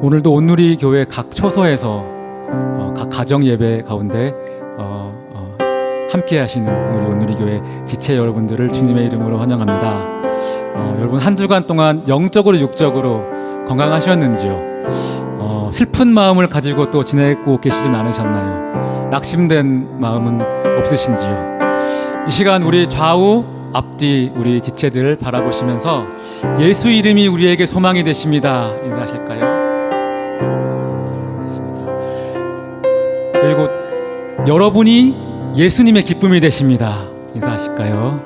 오늘도 온누리 교회 각 초소에서 각 가정 예배 가운데 함께 하시는 우리 온누리 교회 지체 여러분들을 주님의 이름으로 환영합니다. 여러분 한 주간 동안 영적으로 육적으로 건강하셨는지요? 슬픈 마음을 가지고 또 지내고 계시진 않으셨나요? 낙심된 마음은 없으신지요? 이 시간 우리 좌우 앞뒤 우리 지체들 바라보시면서 예수 이름이 우리에게 소망이 되십니다. 인사하실까요? 그리고 여러분이 예수님의 기쁨이 되십니다. 인사하실까요?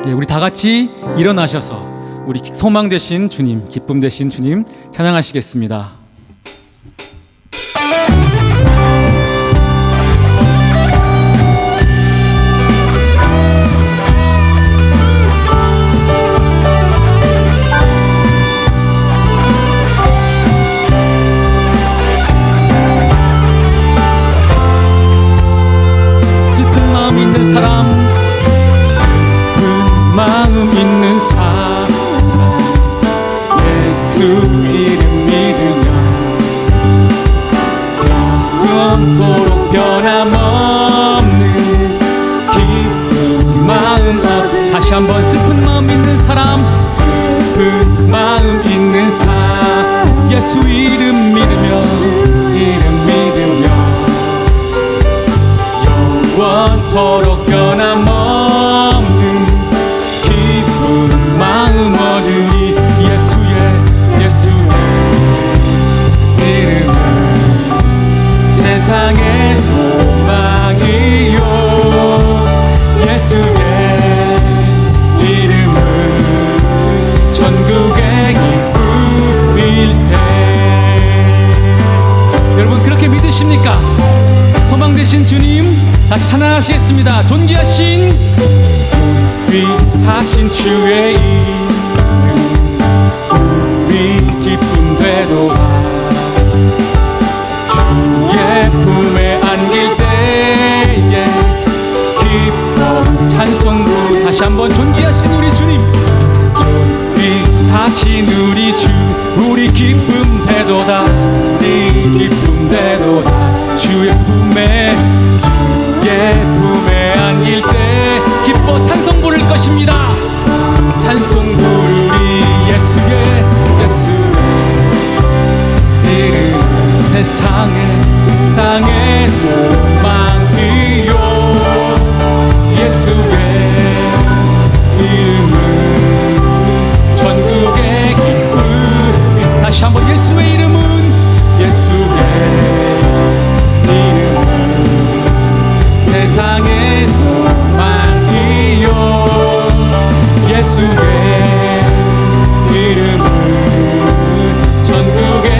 네, 우리 다 같이 일어나셔서 우리 소망 되신 주님, 기쁨 되신 주님 찬양하시겠습니다. 슬픈 마음 있는 사람, 슬픈 마음 있는 사람, 예수 이름 믿으면 영원토록 변함없는 기쁜 마음. 다시 한번 슬픈 마음 있는 사람, 슬픈 마음 있는 사람, 예수 이름 믿으면 영원토록 변함없는 기쁜 마음 얻으니 예수의 이름은 세상의 소망이요, 예수의 이름은 전국의 기쁨일세. 여러분 그렇게 믿으십니까? 소망 되신 주님 다시 찬양하시겠습니다. 존귀하신 주의 이름 우리 기쁨 되도다. 주의 품에 안길 때에 기뻐 찬송부. 다시 한번 존귀하신 우리 주님, 존귀하신 우리 주 우리 기쁨 되도다. 네 기쁨 되도다. 주의 품에 안길 때 기뻐 찬송 부를 것입니다. 찬송 부르리 예수의 이름 세상의 소망이요, 예수의 이름은 전국의 기쁨. 다시 한번 예수의 이름은 세상의 소망이요, 예수의 이름은 전국의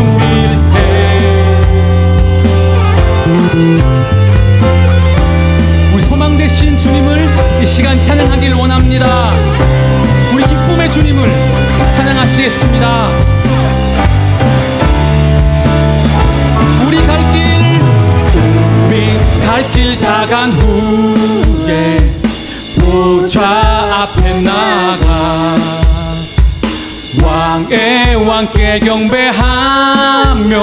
기쁨일세. 우리 소망 되신 주님을 이 시간 찬양하길 원합니다. 우리 기쁨의 주님을 찬양하시겠습니다. 우리 갈 길 다 간 후에 보좌 앞에 나가 왕의 왕께 경배하며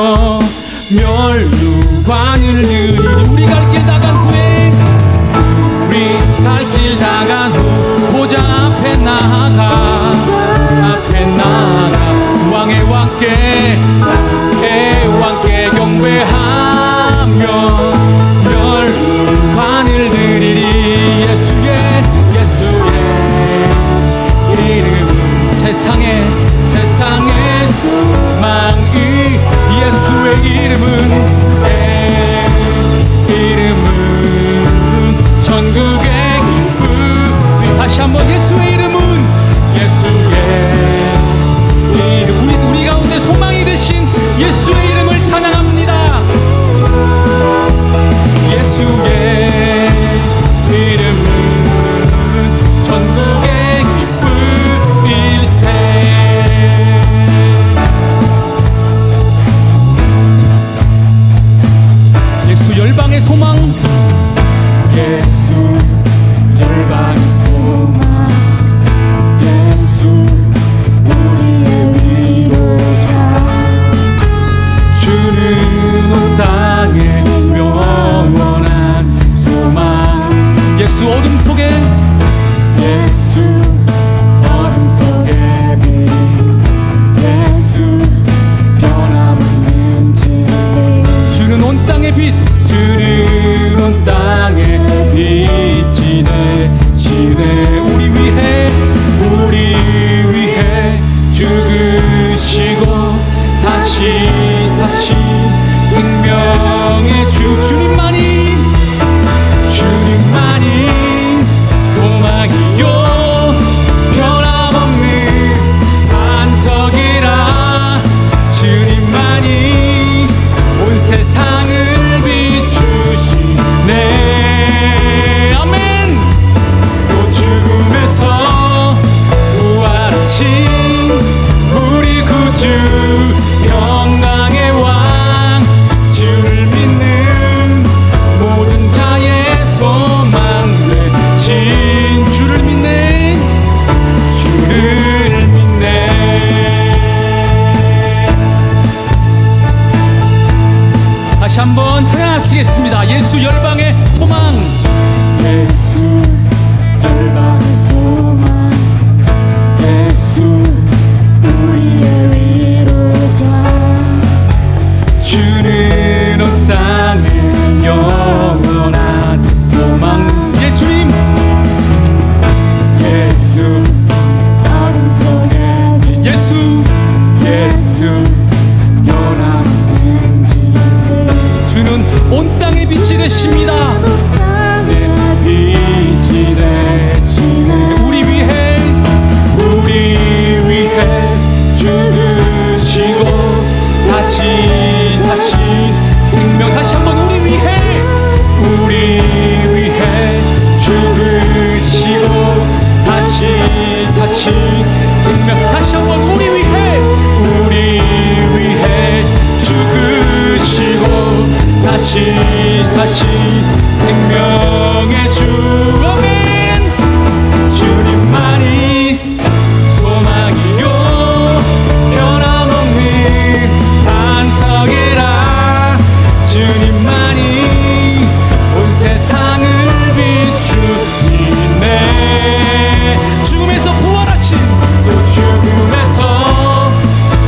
멸류관을 드리리. 우리 갈 길 다 간 후에 보좌 앞에 나가 왕의 왕께 경배하며 멸관을 드리리. 예수의 이름은 세상의 소망이, 예수의 이름은 전국의 기쁨. 다시 한번 예수의 이름은 우리 가운데 소망이 되신 예수의 이름을 찬양합니다. 예수의 이름은 전국의 기쁨일세. 예수 열방의 소망, 예수 열방의 소망, 예수 부활하신 우리 구주 평강의 왕 주를 믿는 모든 자의 소망 되신 주를 믿네 주를 믿네. 다시 한번 찬양하시겠습니다. 예수 열방의 소망. 예수 열방의 소망 예수 우리의 위로자 주는 온 땅에 영원한 소망. 예 주님 예수 어둠 속에 빛 예수 연합된 지대 주는 온 땅의 빛이 되십니다. 빛이 되시네. 우리 위해 죽으시고 다시 사신 생명. 다시 한번 우리 위해 죽으시고 다시 사신 생명. 다시 한번 우리 위해 죽으시고 다시 사신 생명의 주. 아멘. 주님만이 소망이요 변함없는 반석이라. 주님만이 온 세상을 비추시네. 죽음에서 부활하신 또 죽음에서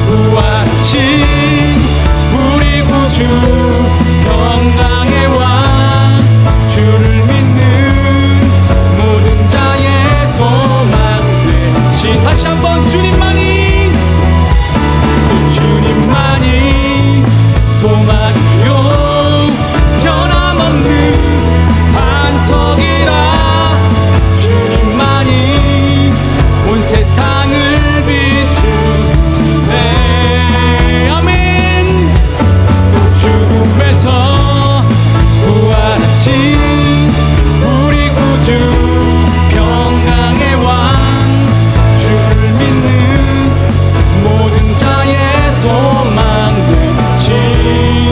부활하신 우리 구주 평강의 왕 주를 믿는 모든 자의 소망 되신. 다시 한번 주님만이 또 주님만이 소망이요 변함없는 반석이라. 주님만이 온 세상을 비추시네. 아멘. 또 죽음에서 부활하신 우리 구주 평강의 왕 주를 믿는 모든 자의 소망 되신.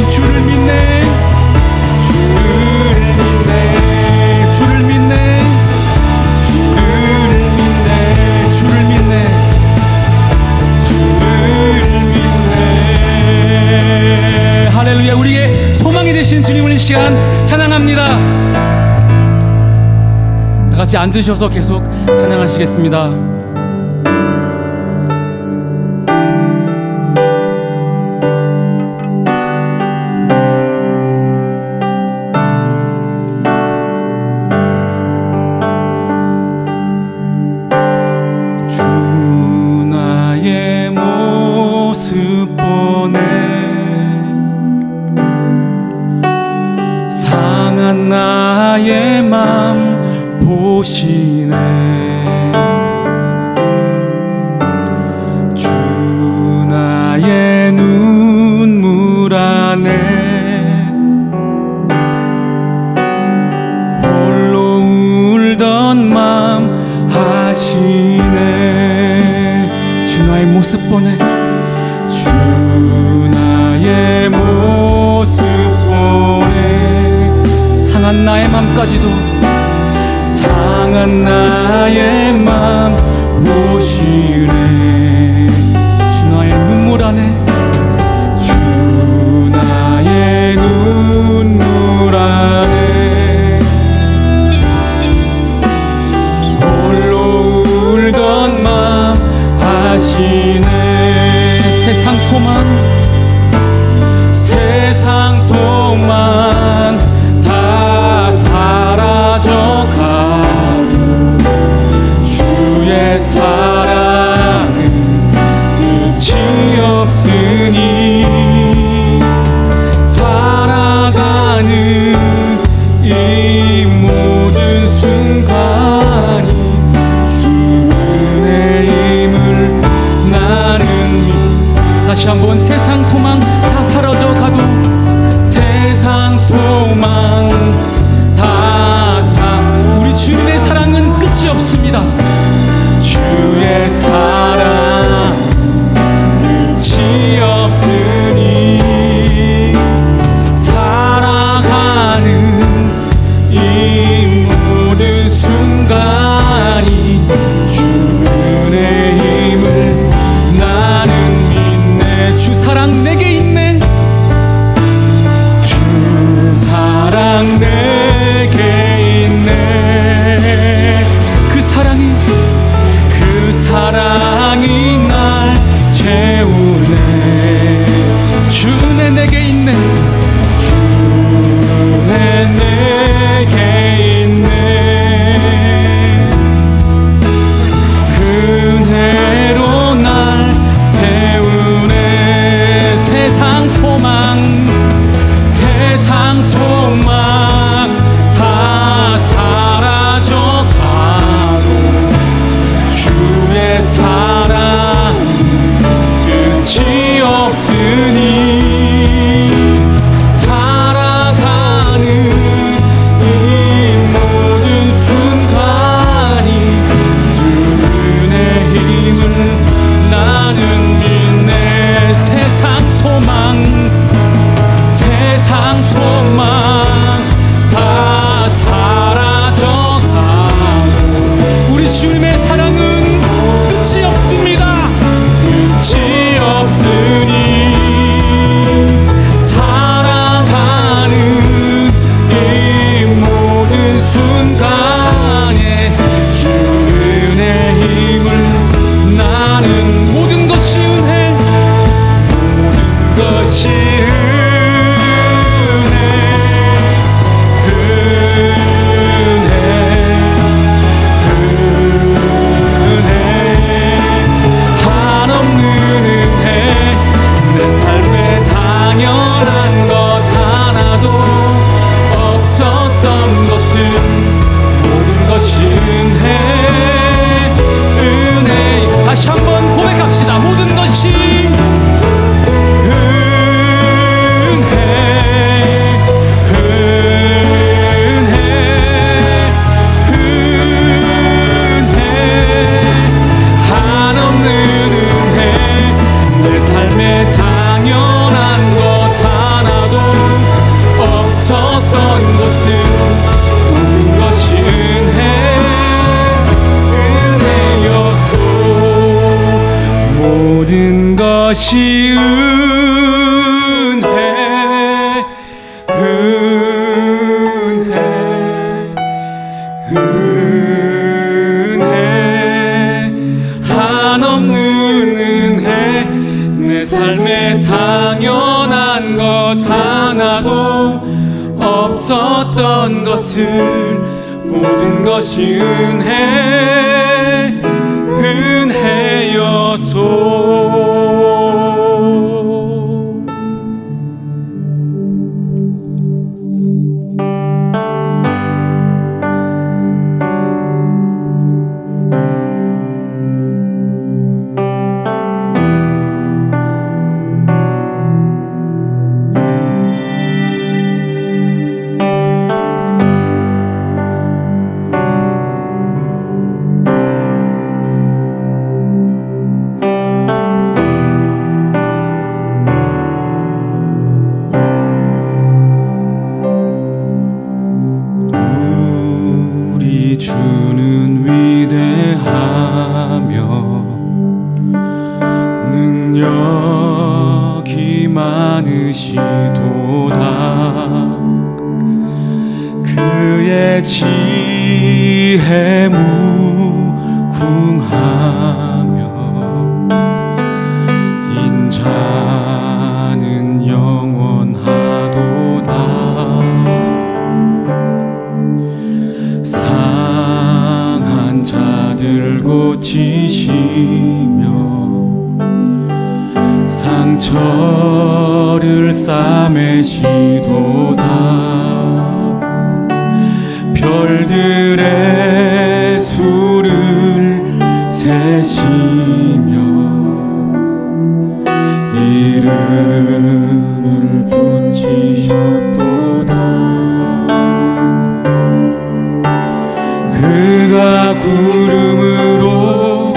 주를 믿네 주를 믿네 주를 믿네 주를 믿네 주를 믿네 주를 믿네. 할렐루야. 우리의 소망이 되신 주님을 이 시간 찬양합니다. 다 같이 앉으셔서 계속 찬양하시겠습니다. 주 나의 모습 보네 상한 나의 맘 보시네. 주 나의 눈물 안에 홀로 울던 맘 하시네. 주 나의 모습 보네 주 나의 모습 보네 상한 나의 맘까지도 상한 나의 맘 보시네. 주 나의 눈물 안에 주 나의 눈물 안에 홀로 울던 맘 하시네. 세상 소망 다 사라져가도 주의 사랑은 끝이 없으니 살아가는 이 모든 순간이 주 은혜임을 나는 다시 한번 세상 소망 다 사라져가도 세상 소망 우리 주님의 사랑은 끝이 없습니다. 주의 사랑 세우네. 주네 내게 있네. 주네 내게 있네. 은혜로 날 세우네. 세상 소망 다 사라져가도 주의 사랑 끝이 없으니 살아가는 이 모든 순간이 주의 힘을 나는 믿네. 세상 소망 다 사라져가고 우리 주님의 사랑은 끝이 없습니다. 끝이 없으니 살아가는 이 모든 순간에 주의 힘을 나는 모든 것이 은혜, 모든 것이 다시 한번 고백합시다. 모든 것이 은혜 한없는 은혜. 내 삶에 당연한 것 하나도 없었던 것은 모든 것이 모든 것이 은혜 한없는 은혜. 내 삶에 당연한 것 하나도 없었던 것을 모든 것이 은혜였소. 주는 위대하며 능력이 많으시도다. 그의 지혜 무궁하며 인자는 영원하도다. 상한 자들 고치시며 상처를 싸매시도다. 별들의 수를 세시며 이름을 붙이셨도다. 그가 구름으로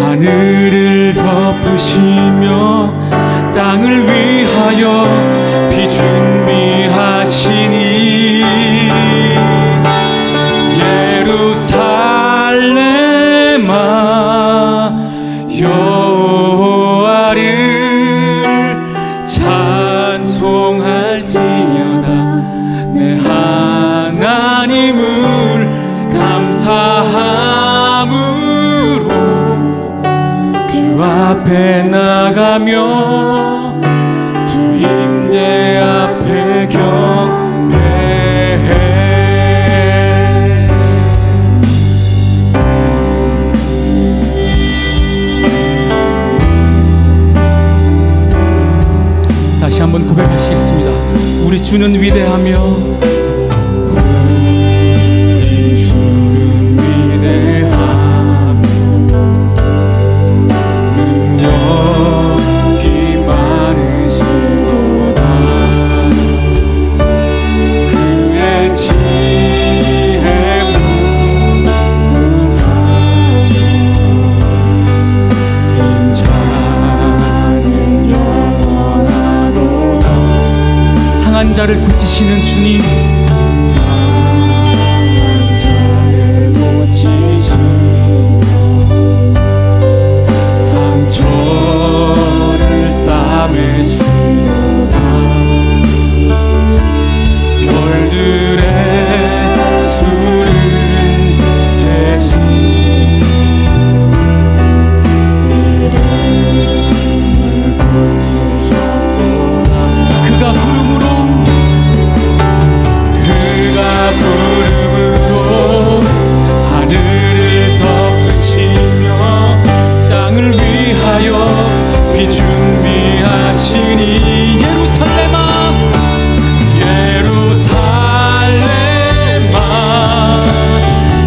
하늘을 덮으시며 땅을 위하여 비 준비하시니 예루살렘아 여호와를 찬송할지어다. 내 하나님을 감사함으로 그 앞에 나가며 주 임재 앞에 경배해. 다시 한번 고백하시겠습니다. 우리 주는 위대하며 자를 고치시는 주님, 상한 자를 고치시며 상처를 싸매시도다. 별들의 수를 세시며 이름을 고치셨도다. 그가 구름으로 하늘을 덮으시며 땅을 위하여 비 준비하시니 예루살렘아 예루살렘아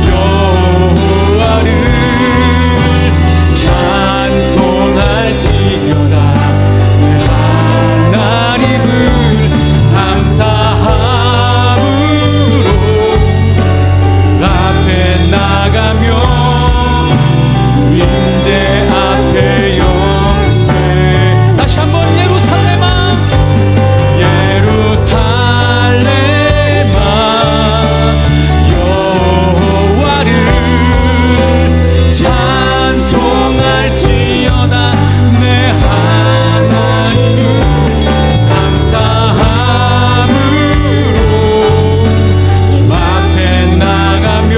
여호와를 찬송할지어다. 내 하나님을 감사함으로 앞에 나가며 주 임재 앞에 영광. 다시 한번 예루살렘아 예루살렘아 여호와를 찬송할지어다. 내 하나님을 감사함으로 주 앞에 나가며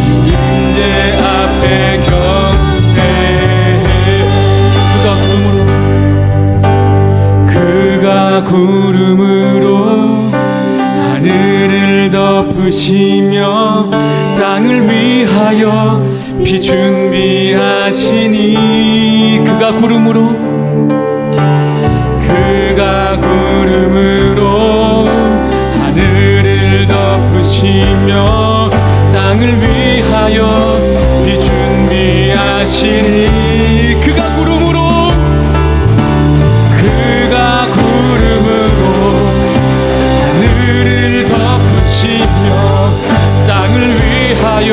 주 임재 앞에 경배해. 그가 구름으로 하늘을 덮으시며 땅을 위하여 비 준비하시니 그가 구름으로 하늘을 덮으시며 땅을 위하여 비 준비하시니 그가 구름으로 하늘을 덮으시며 땅을 위하여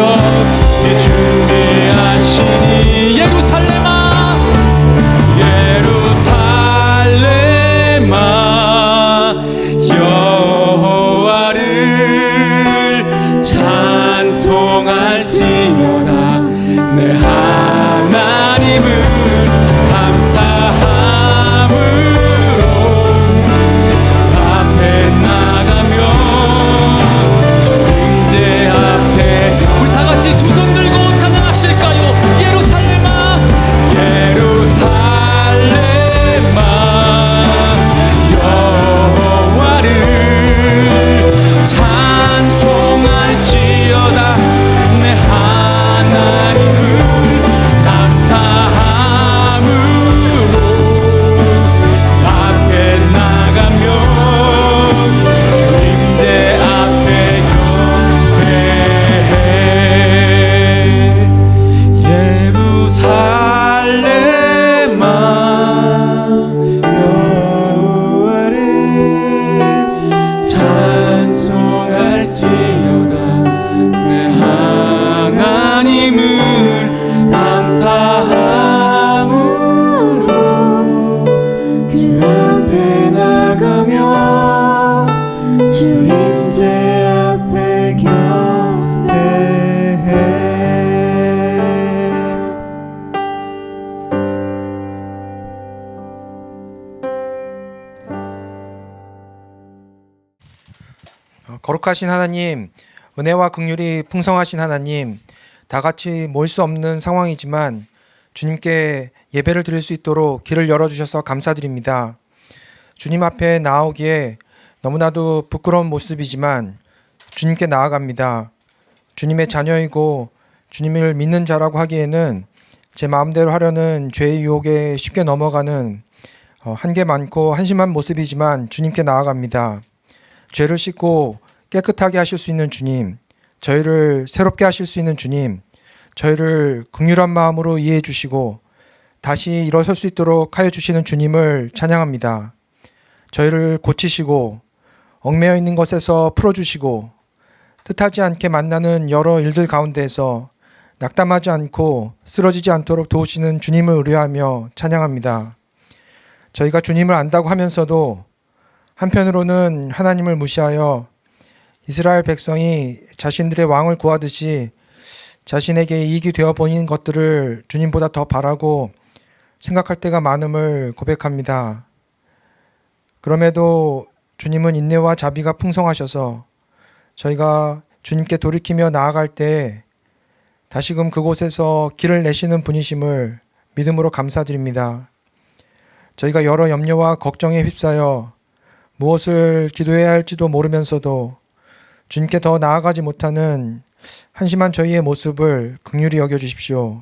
비 준비하시니 예루살렘아 예루살렘아 여호와를 찬송할지어다. 내 하나님을 감사함으로 앞에 나가며 주 임재 앞에 우리 다 같이 두 손 들고 찬양하실까요? 예루살렘아 예루살렘아 여호와를 찬송할지어다. 내 하나님을 감사함으로 앞에 나가며 주 임재 앞에 경배해. 예루살렘아 여호와를 찬송할지어다. 내 하나님을 감사함으로 주 앞에 나가며 주 임재 앞에 경배해. 거룩하신 하나님, 은혜와 긍휼이 풍성하신 하나님, 다 같이 모일 수 없는 상황이지만 주님께 예배를 드릴 수 있도록 길을 열어주셔서 감사드립니다. 주님 앞에 나오기에 너무나도 부끄러운 모습이지만 주님께 나아갑니다. 주님의 자녀이고 주님을 믿는 자라고 하기에는 제 마음대로 하려는 죄의 유혹에 쉽게 넘어가는 한계 많고 한심한 모습이지만 주님께 나아갑니다. 죄를 씻고 깨끗하게 하실 수 있는 주님, 저희를 새롭게 하실 수 있는 주님, 저희를 긍휼한 마음으로 이해해 주시고 다시 일어설 수 있도록 하여 주시는 주님을 찬양합니다. 저희를 고치시고 얽매여 있는 것에서 풀어주시고 뜻하지 않게 만나는 여러 일들 가운데에서 낙담하지 않고 쓰러지지 않도록 도우시는 주님을 의뢰하며 찬양합니다. 저희가 주님을 안다고 하면서도 한편으로는 하나님을 무시하여 이스라엘 백성이 자신들의 왕을 구하듯이 자신에게 이익이 되어 보이는 것들을 주님보다 더 바라고 생각할 때가 많음을 고백합니다. 그럼에도 주님은 인내와 자비가 풍성하셔서 저희가 주님께 돌이키며 나아갈 때 다시금 그곳에서 길을 내시는 분이심을 믿음으로 감사드립니다. 저희가 여러 염려와 걱정에 휩싸여 무엇을 기도해야 할지도 모르면서도 주님께 더 나아가지 못하는 한심한 저희의 모습을 긍휼히 여겨주십시오.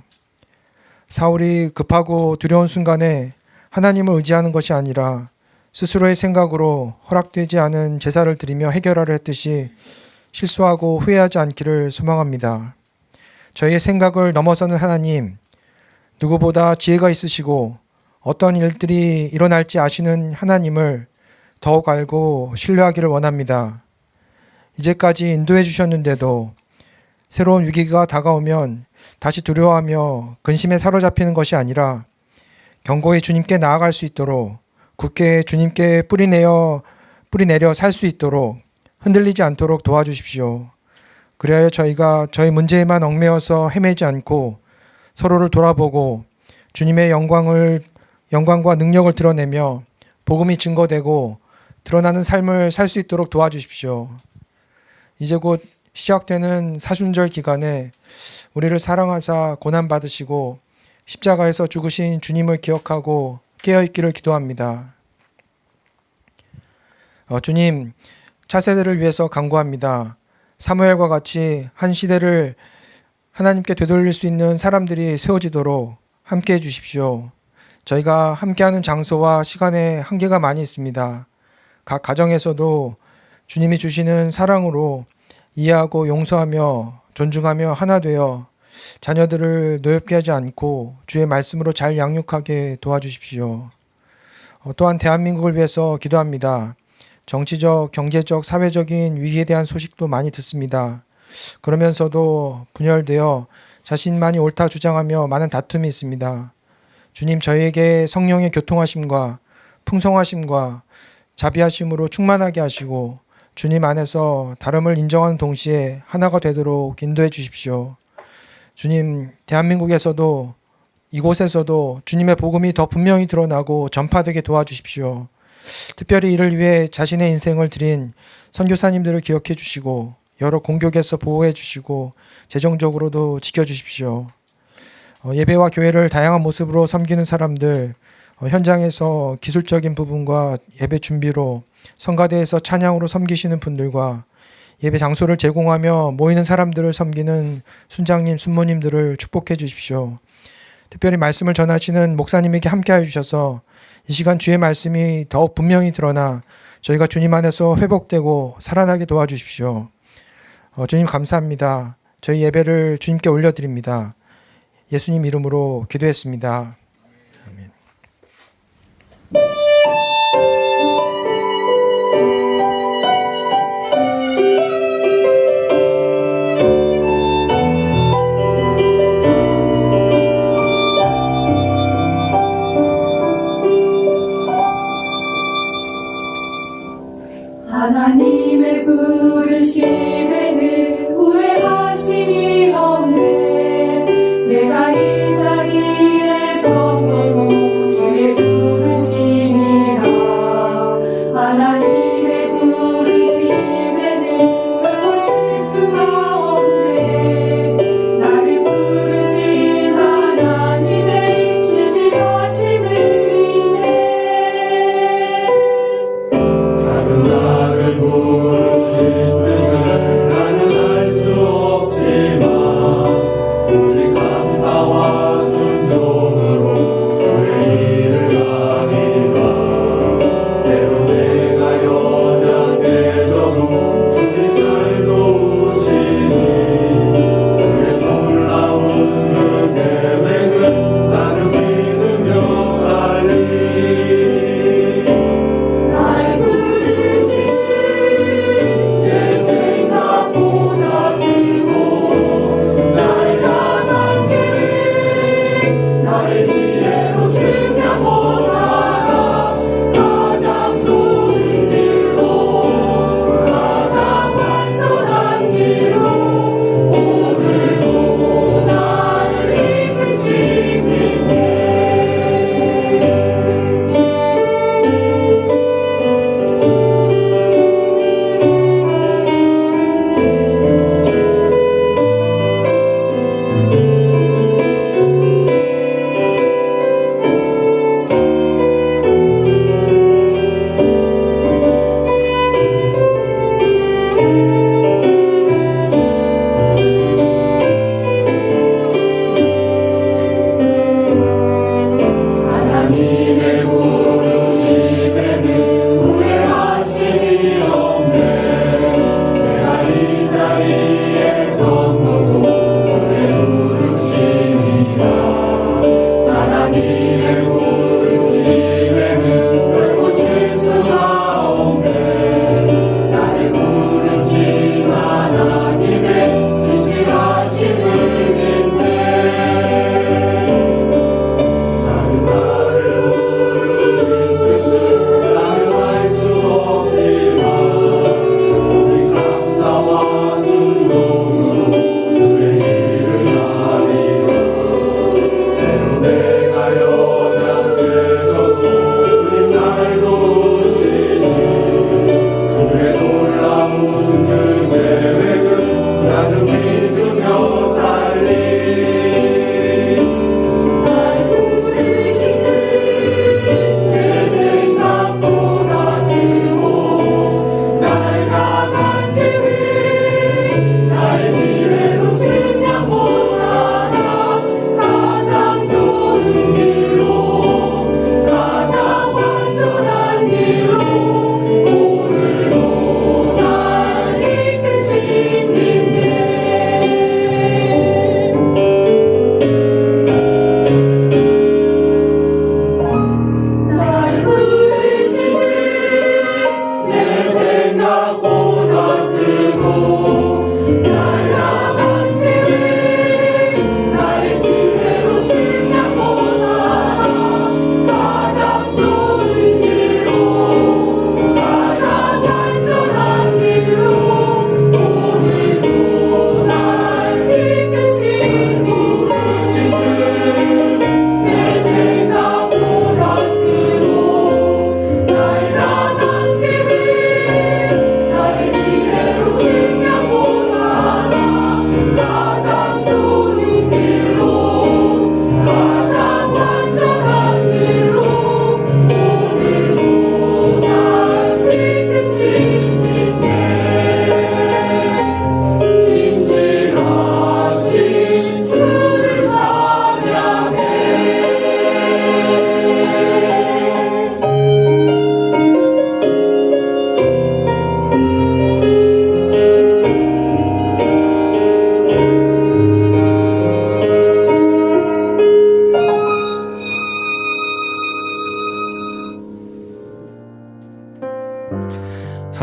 사울이 급하고 두려운 순간에 하나님을 의지하는 것이 아니라 스스로의 생각으로 허락되지 않은 제사를 드리며 해결하려 했듯이 실수하고 후회하지 않기를 소망합니다. 저희의 생각을 넘어서는 하나님, 누구보다 지혜가 있으시고 어떤 일들이 일어날지 아시는 하나님을 더욱 알고 신뢰하기를 원합니다. 이제까지 인도해 주셨는데도 새로운 위기가 다가오면 다시 두려워하며 근심에 사로잡히는 것이 아니라 견고히 주님께 나아갈 수 있도록 굳게 주님께 뿌리내려 살 수 있도록 흔들리지 않도록 도와주십시오. 그리하여 저희가 저희 문제에만 얽매여서 헤매지 않고 서로를 돌아보고 주님의 영광과 능력을 드러내며 복음이 증거되고 드러나는 삶을 살 수 있도록 도와주십시오. 이제 곧 시작되는 사순절 기간에 우리를 사랑하사 고난받으시고 십자가에서 죽으신 주님을 기억하고 깨어있기를 기도합니다. 주님, 차세대를 위해서 간구합니다. 사무엘과 같이 한 시대를 하나님께 되돌릴 수 있는 사람들이 세워지도록 함께해 주십시오. 저희가 함께하는 장소와 시간에 한계가 많이 있습니다. 각 가정에서도 주님이 주시는 사랑으로 이해하고 용서하며 존중하며 하나 되어 자녀들을 노엽게 하지 않고 주의 말씀으로 잘 양육하게 도와주십시오. 또한 대한민국을 위해서 기도합니다. 정치적, 경제적, 사회적인 위기에 대한 소식도 많이 듣습니다. 그러면서도 분열되어 자신만이 옳다 주장하며 많은 다툼이 있습니다. 주님, 저희에게 성령의 교통하심과 풍성하심과 자비하심으로 충만하게 하시고 주님 안에서 다름을 인정하는 동시에 하나가 되도록 인도해 주십시오. 주님, 대한민국에서도 이곳에서도 주님의 복음이 더 분명히 드러나고 전파되게 도와주십시오. 특별히 이를 위해 자신의 인생을 드린 선교사님들을 기억해 주시고 여러 공격에서 보호해 주시고 재정적으로도 지켜주십시오. 예배와 교회를 다양한 모습으로 섬기는 사람들, 현장에서 기술적인 부분과 예배 준비로 성가대에서 찬양으로 섬기시는 분들과 예배 장소를 제공하며 모이는 사람들을 섬기는 순장님, 순모님들을 축복해 주십시오. 특별히 말씀을 전하시는 목사님에게 함께하여 주셔서 이 시간 주의 말씀이 더욱 분명히 드러나 저희가 주님 안에서 회복되고 살아나게 도와주십시오. 주님 감사합니다. 저희 예배를 주님께 올려드립니다. 예수님 이름으로 기도했습니다. 아멘. 하나님의 부르심에는 후회하심이 없네. 내가 이 자리에 서고 주의 부르심이라.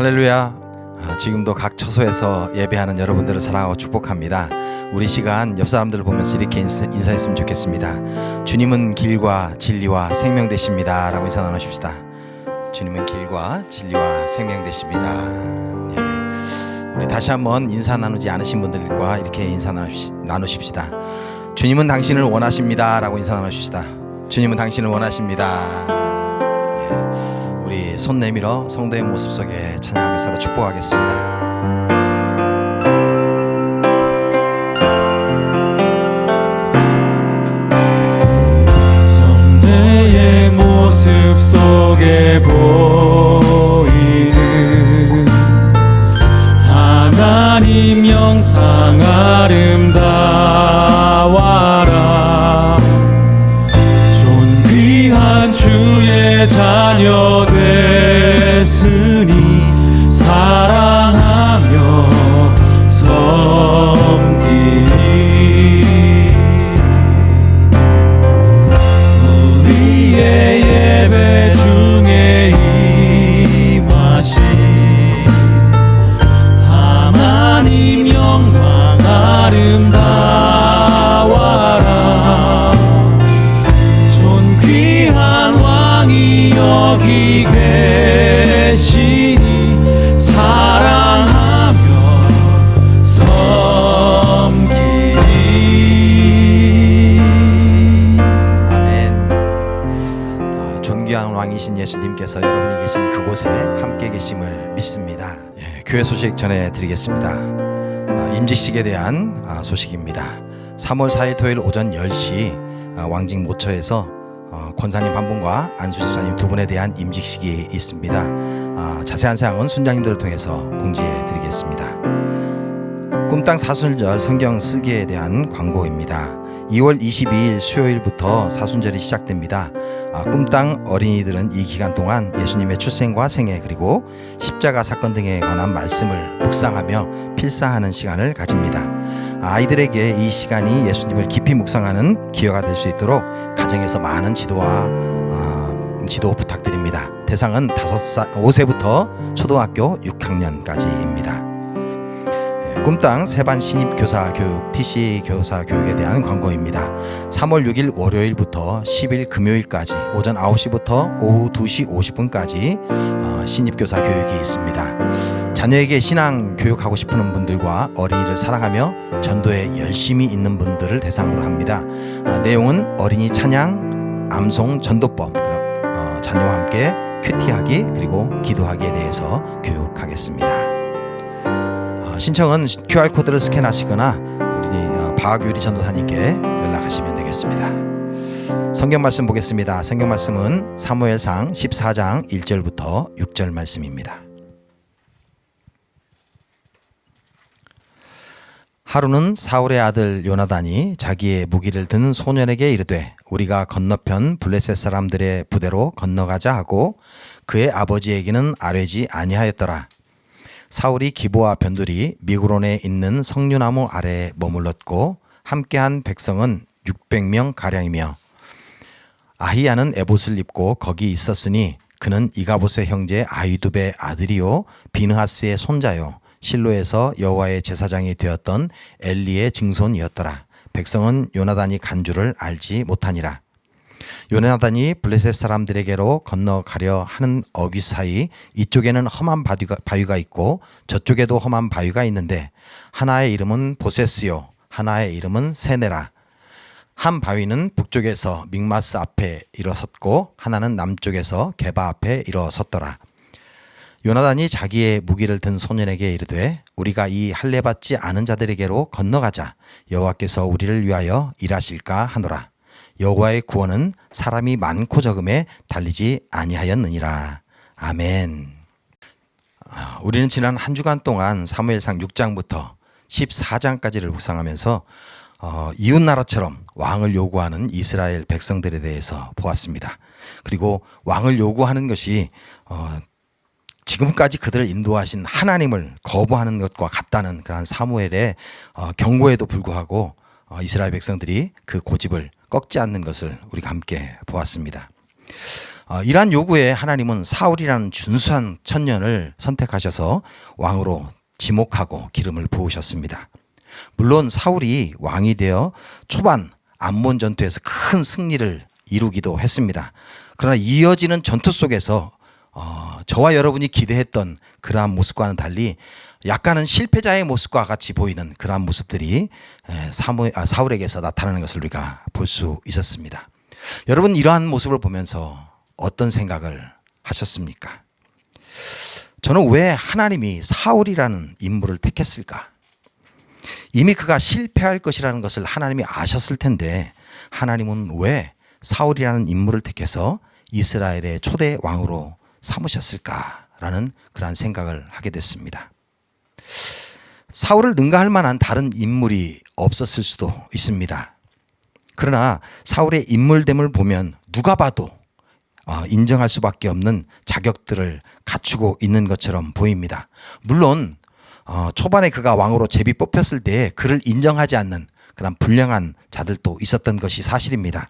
할렐루야. 지금도 각 처소에서 예배하는 여러분들을 사랑하고 축복합니다. 우리 시간 옆 사람들을 보면서 이렇게 인사했으면 좋겠습니다. 주님은 길과 진리와 생명 되십니다 라고 인사 나누십시다. 주님은 길과 진리와 생명 되십니다. 예. 우리 다시 한번 인사 나누지 않으신 분들과 이렇게 인사 나누십시다. 주님은 당신을 원하십니다 라고 인사 나누십시다. 주님은 당신을 원하십니다. 예. 우리 손 내밀어 성도의 모습 속에 찬양하며 서로 축복하겠습니다. 성도의 모습 속에 보이는 하나님 영상 아름다워라. 존귀한 주의 자녀 됐으니 사랑하며 섬기니 우리의 예배 중에 임하신 하나님 영광 아름다워라. 존귀한 왕이 여기 계시니 사랑하며 섬기니. 아멘. 존귀한 왕이신 예수님께서 여러분이 계신 그곳에 함께 계심을 믿습니다. 예, 교회 소식 전해드리겠습니다. 임직식에 대한 소식입니다. 3월 4일 토요일 오전 10시 왕직 모처에서 권사님 한 분과 안수 집사님 두 분에 대한 임직식이 있습니다. 자세한 사항은 순장님들을 통해서 공지해 드리겠습니다. 꿈땅 사순절 성경 쓰기에 대한 광고입니다. 2월 22일 수요일부터 사순절이 시작됩니다. 꿈땅 어린이들은 이 기간 동안 예수님의 출생과 생애 그리고 십자가 사건 등에 관한 말씀을 묵상하며 필사하는 시간을 가집니다. 아이들에게 이 시간이 예수님을 깊이 묵상하는 기회가 될 수 있도록 가정에서 많은 지도 부탁드립니다. 대상은 5세부터 초등학교 6학년까지입니다. 꿈땅 세반 신입교사 교육 TC 교사 교육에 대한 광고입니다. 3월 6일 월요일부터 10일 금요일까지 오전 9시부터 오후 2시 50분까지 신입교사 교육이 있습니다. 자녀에게 신앙 교육하고 싶은 분들과 어린이를 사랑하며 전도에 열심히 있는 분들을 대상으로 합니다. 내용은 어린이 찬양, 암송, 전도법, 자녀와 함께 큐티하기 그리고 기도하기에 대해서 교육하겠습니다. 신청은 QR코드를 스캔하시거나 우리 박유리 전도사님께 연락하시면 되겠습니다. 성경 말씀 보겠습니다. 성경 말씀은 사무엘상 14장 1절부터 6절 말씀입니다. 하루는 사울의 아들 요나단이 자기의 무기를 든 소년에게 이르되 우리가 건너편 블레셋 사람들의 부대로 건너가자 하고 그의 아버지에게는 아뢰지 아니하였더라. 사울이 기브와 변두리 미그론에 있는 석류나무 아래에 머물렀고 함께한 백성은 600명 가량이며 아히야는 에봇을 입고 거기 있었으니 그는 이가봇의 형제 아히두베의 아들이요 비느하스의 손자요 실로에서 여호와의 제사장이 되었던 엘리의 증손이었더라. 백성은 요나단이 간 줄을 알지 못하니라. 요나단이 블레셋 사람들에게로 건너가려 하는 어귀 사이 이쪽에는 험한 바위가 있고 저쪽에도 험한 바위가 있는데 하나의 이름은 보세스요 하나의 이름은 세네라. 한 바위는 북쪽에서 믹마스 앞에 일어섰고 하나는 남쪽에서 게바 앞에 일어섰더라. 요나단이 자기의 무기를 든 소년에게 이르되 우리가 이 할례 받지 않은 자들에게로 건너가자. 여호와께서 우리를 위하여 일하실까 하노라. 여호와의 구원은 사람이 많고 적음에 달리지 아니하였느니라. 아멘. 우리는 지난 한 주간 동안 사무엘상 6장부터 14장까지를 묵상하면서 이웃나라처럼 왕을 요구하는 이스라엘 백성들에 대해서 보았습니다. 그리고 왕을 요구하는 것이 지금까지 그들을 인도하신 하나님을 거부하는 것과 같다는 그런 사무엘의 경고에도 불구하고 이스라엘 백성들이 그 고집을 꺾지 않는 것을 우리가 함께 보았습니다. 이러한 요구에 하나님은 사울이라는 준수한 청년을 선택하셔서 왕으로 지목하고 기름을 부으셨습니다. 물론 사울이 왕이 되어 초반 암몬 전투에서 큰 승리를 이루기도 했습니다. 그러나 이어지는 전투 속에서 저와 여러분이 기대했던 그러한 모습과는 달리 약간은 실패자의 모습과 같이 보이는 그러한 모습들이 사울에게서 나타나는 것을 우리가 볼 수 있었습니다. 여러분, 이러한 모습을 보면서 어떤 생각을 하셨습니까? 저는 왜 하나님이 사울이라는 인물을 택했을까? 이미 그가 실패할 것이라는 것을 하나님이 아셨을 텐데 하나님은 왜 사울이라는 인물을 택해서 이스라엘의 초대 왕으로 삼으셨을까라는 그러한 생각을 하게 됐습니다. 사울을 능가할 만한 다른 인물이 없었을 수도 있습니다. 그러나 사울의 인물됨을 보면 누가 봐도 인정할 수밖에 없는 자격들을 갖추고 있는 것처럼 보입니다. 물론 초반에 그가 왕으로 제비 뽑혔을 때 그를 인정하지 않는 그런 불량한 자들도 있었던 것이 사실입니다.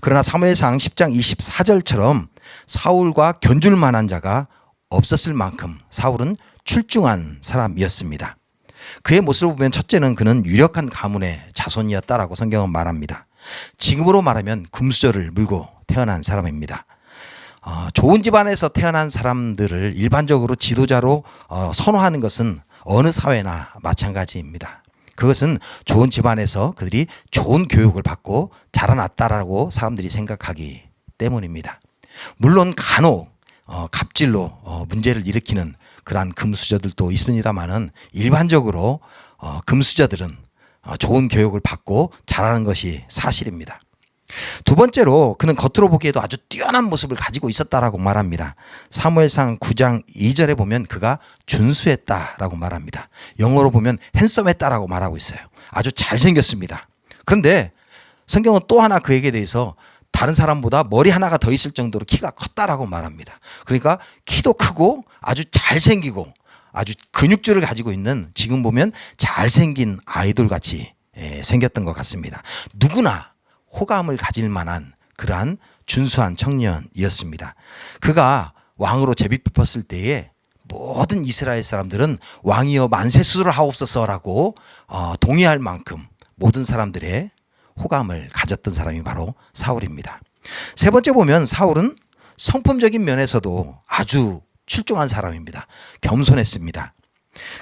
그러나 사무엘상 10장 24절처럼 사울과 견줄 만한 자가 없었을 만큼 사울은 출중한 사람이었습니다. 그의 모습을 보면 첫째는 그는 유력한 가문의 자손이었다라고 성경은 말합니다. 지금으로 말하면 금수저를 물고 태어난 사람입니다. 좋은 집안에서 태어난 사람들을 일반적으로 지도자로 선호하는 것은 어느 사회나 마찬가지입니다. 그것은 좋은 집안에서 그들이 좋은 교육을 받고 자라났다라고 사람들이 생각하기 때문입니다. 물론 간혹 갑질로 문제를 일으키는 그러한 금수저들도 있습니다만은 일반적으로 금수저들은 좋은 교육을 받고 자라는 것이 사실입니다. 두 번째로 그는 겉으로 보기에도 아주 뛰어난 모습을 가지고 있었다라고 말합니다. 사무엘상 9장 2절에 보면 그가 준수했다라고 말합니다. 영어로 보면 핸섬했다라고 말하고 있어요. 아주 잘생겼습니다. 그런데 성경은 또 하나 그에게 대해서 다른 사람보다 머리 하나가 더 있을 정도로 키가 컸다라고 말합니다. 그러니까 키도 크고 아주 잘생기고 아주 근육질을 가지고 있는, 지금 보면 잘생긴 아이돌 같이 생겼던 것 같습니다. 누구나 호감을 가질 만한 그러한 준수한 청년이었습니다. 그가 왕으로 제비 뽑혔을 때에 모든 이스라엘 사람들은 왕이여 만세수를 하옵소서라고 동의할 만큼 모든 사람들의 호감을 가졌던 사람이 바로 사울입니다. 세 번째 보면 사울은 성품적인 면에서도 아주 출중한 사람입니다. 겸손했습니다.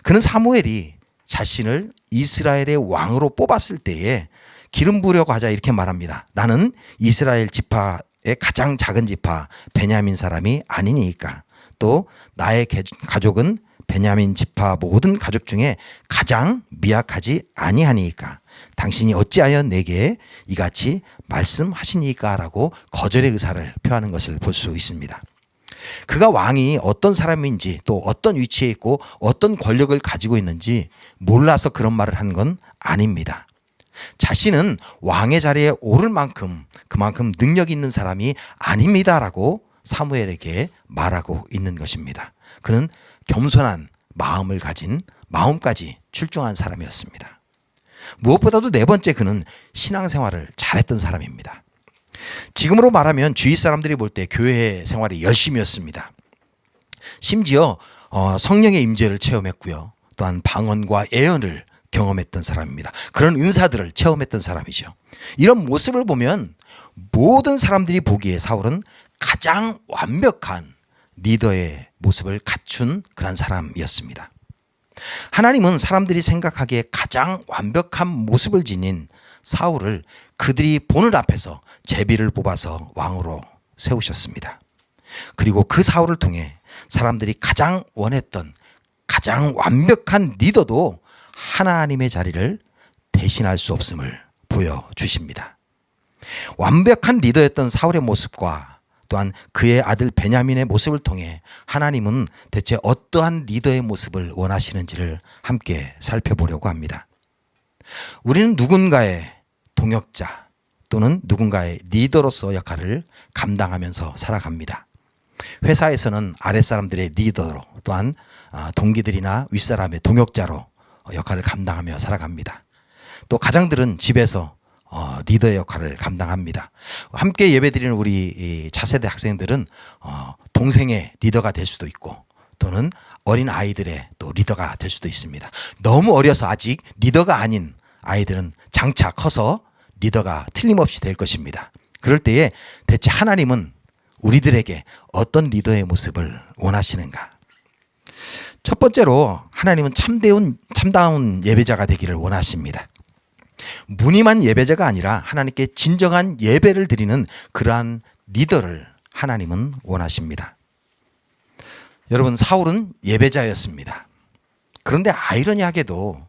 그는 사무엘이 자신을 이스라엘의 왕으로 뽑았을 때에 기름 부으려고 하자 이렇게 말합니다. 나는 이스라엘 지파의 가장 작은 지파 베냐민 사람이 아니니까, 또 나의 가족은 베냐민 지파 모든 가족 중에 가장 미약하지 아니하니까 당신이 어찌하여 내게 이같이 말씀하시니까 라고 거절의 의사를 표하는 것을 볼 수 있습니다. 그가 왕이 어떤 사람인지, 또 어떤 위치에 있고 어떤 권력을 가지고 있는지 몰라서 그런 말을 한 건 아닙니다. 자신은 왕의 자리에 오를 만큼 그만큼 능력 있는 사람이 아닙니다라고 사무엘에게 말하고 있는 것입니다. 그는 겸손한 마음을 가진, 마음까지 출중한 사람이었습니다. 무엇보다도 네 번째, 그는 신앙생활을 잘했던 사람입니다. 지금으로 말하면 주위 사람들이 볼 때 교회 생활이 열심이었습니다. 심지어 성령의 임재를 체험했고요. 또한 방언과 예언을 경험했던 사람입니다. 그런 은사들을 체험했던 사람이죠. 이런 모습을 보면 모든 사람들이 보기에 사울은 가장 완벽한 리더의 모습을 갖춘 그런 사람이었습니다. 하나님은 사람들이 생각하기에 가장 완벽한 모습을 지닌 사울을 그들이 보는 앞에서 제비를 뽑아서 왕으로 세우셨습니다. 그리고 그 사울을 통해 사람들이 가장 원했던 가장 완벽한 리더도 하나님의 자리를 대신할 수 없음을 보여주십니다. 완벽한 리더였던 사울의 모습과 또한 그의 아들 베냐민의 모습을 통해 하나님은 대체 어떠한 리더의 모습을 원하시는지를 함께 살펴보려고 합니다. 우리는 누군가의 동역자 또는 누군가의 리더로서 역할을 감당하면서 살아갑니다. 회사에서는 아랫사람들의 리더로, 또한 동기들이나 윗사람의 동역자로 역할을 감당하며 살아갑니다. 또 가장들은 집에서 리더의 역할을 감당합니다. 함께 예배드리는 우리 이 차세대 학생들은 동생의 리더가 될 수도 있고 또는 어린 아이들의 또 리더가 될 수도 있습니다. 너무 어려서 아직 리더가 아닌 아이들은 장차 커서 리더가 틀림없이 될 것입니다. 그럴 때에 대체 하나님은 우리들에게 어떤 리더의 모습을 원하시는가? 첫 번째로 하나님은 참다운 예배자가 되기를 원하십니다. 무늬만 예배자가 아니라 하나님께 진정한 예배를 드리는 그러한 리더를 하나님은 원하십니다. 여러분, 사울은 예배자였습니다. 그런데 아이러니하게도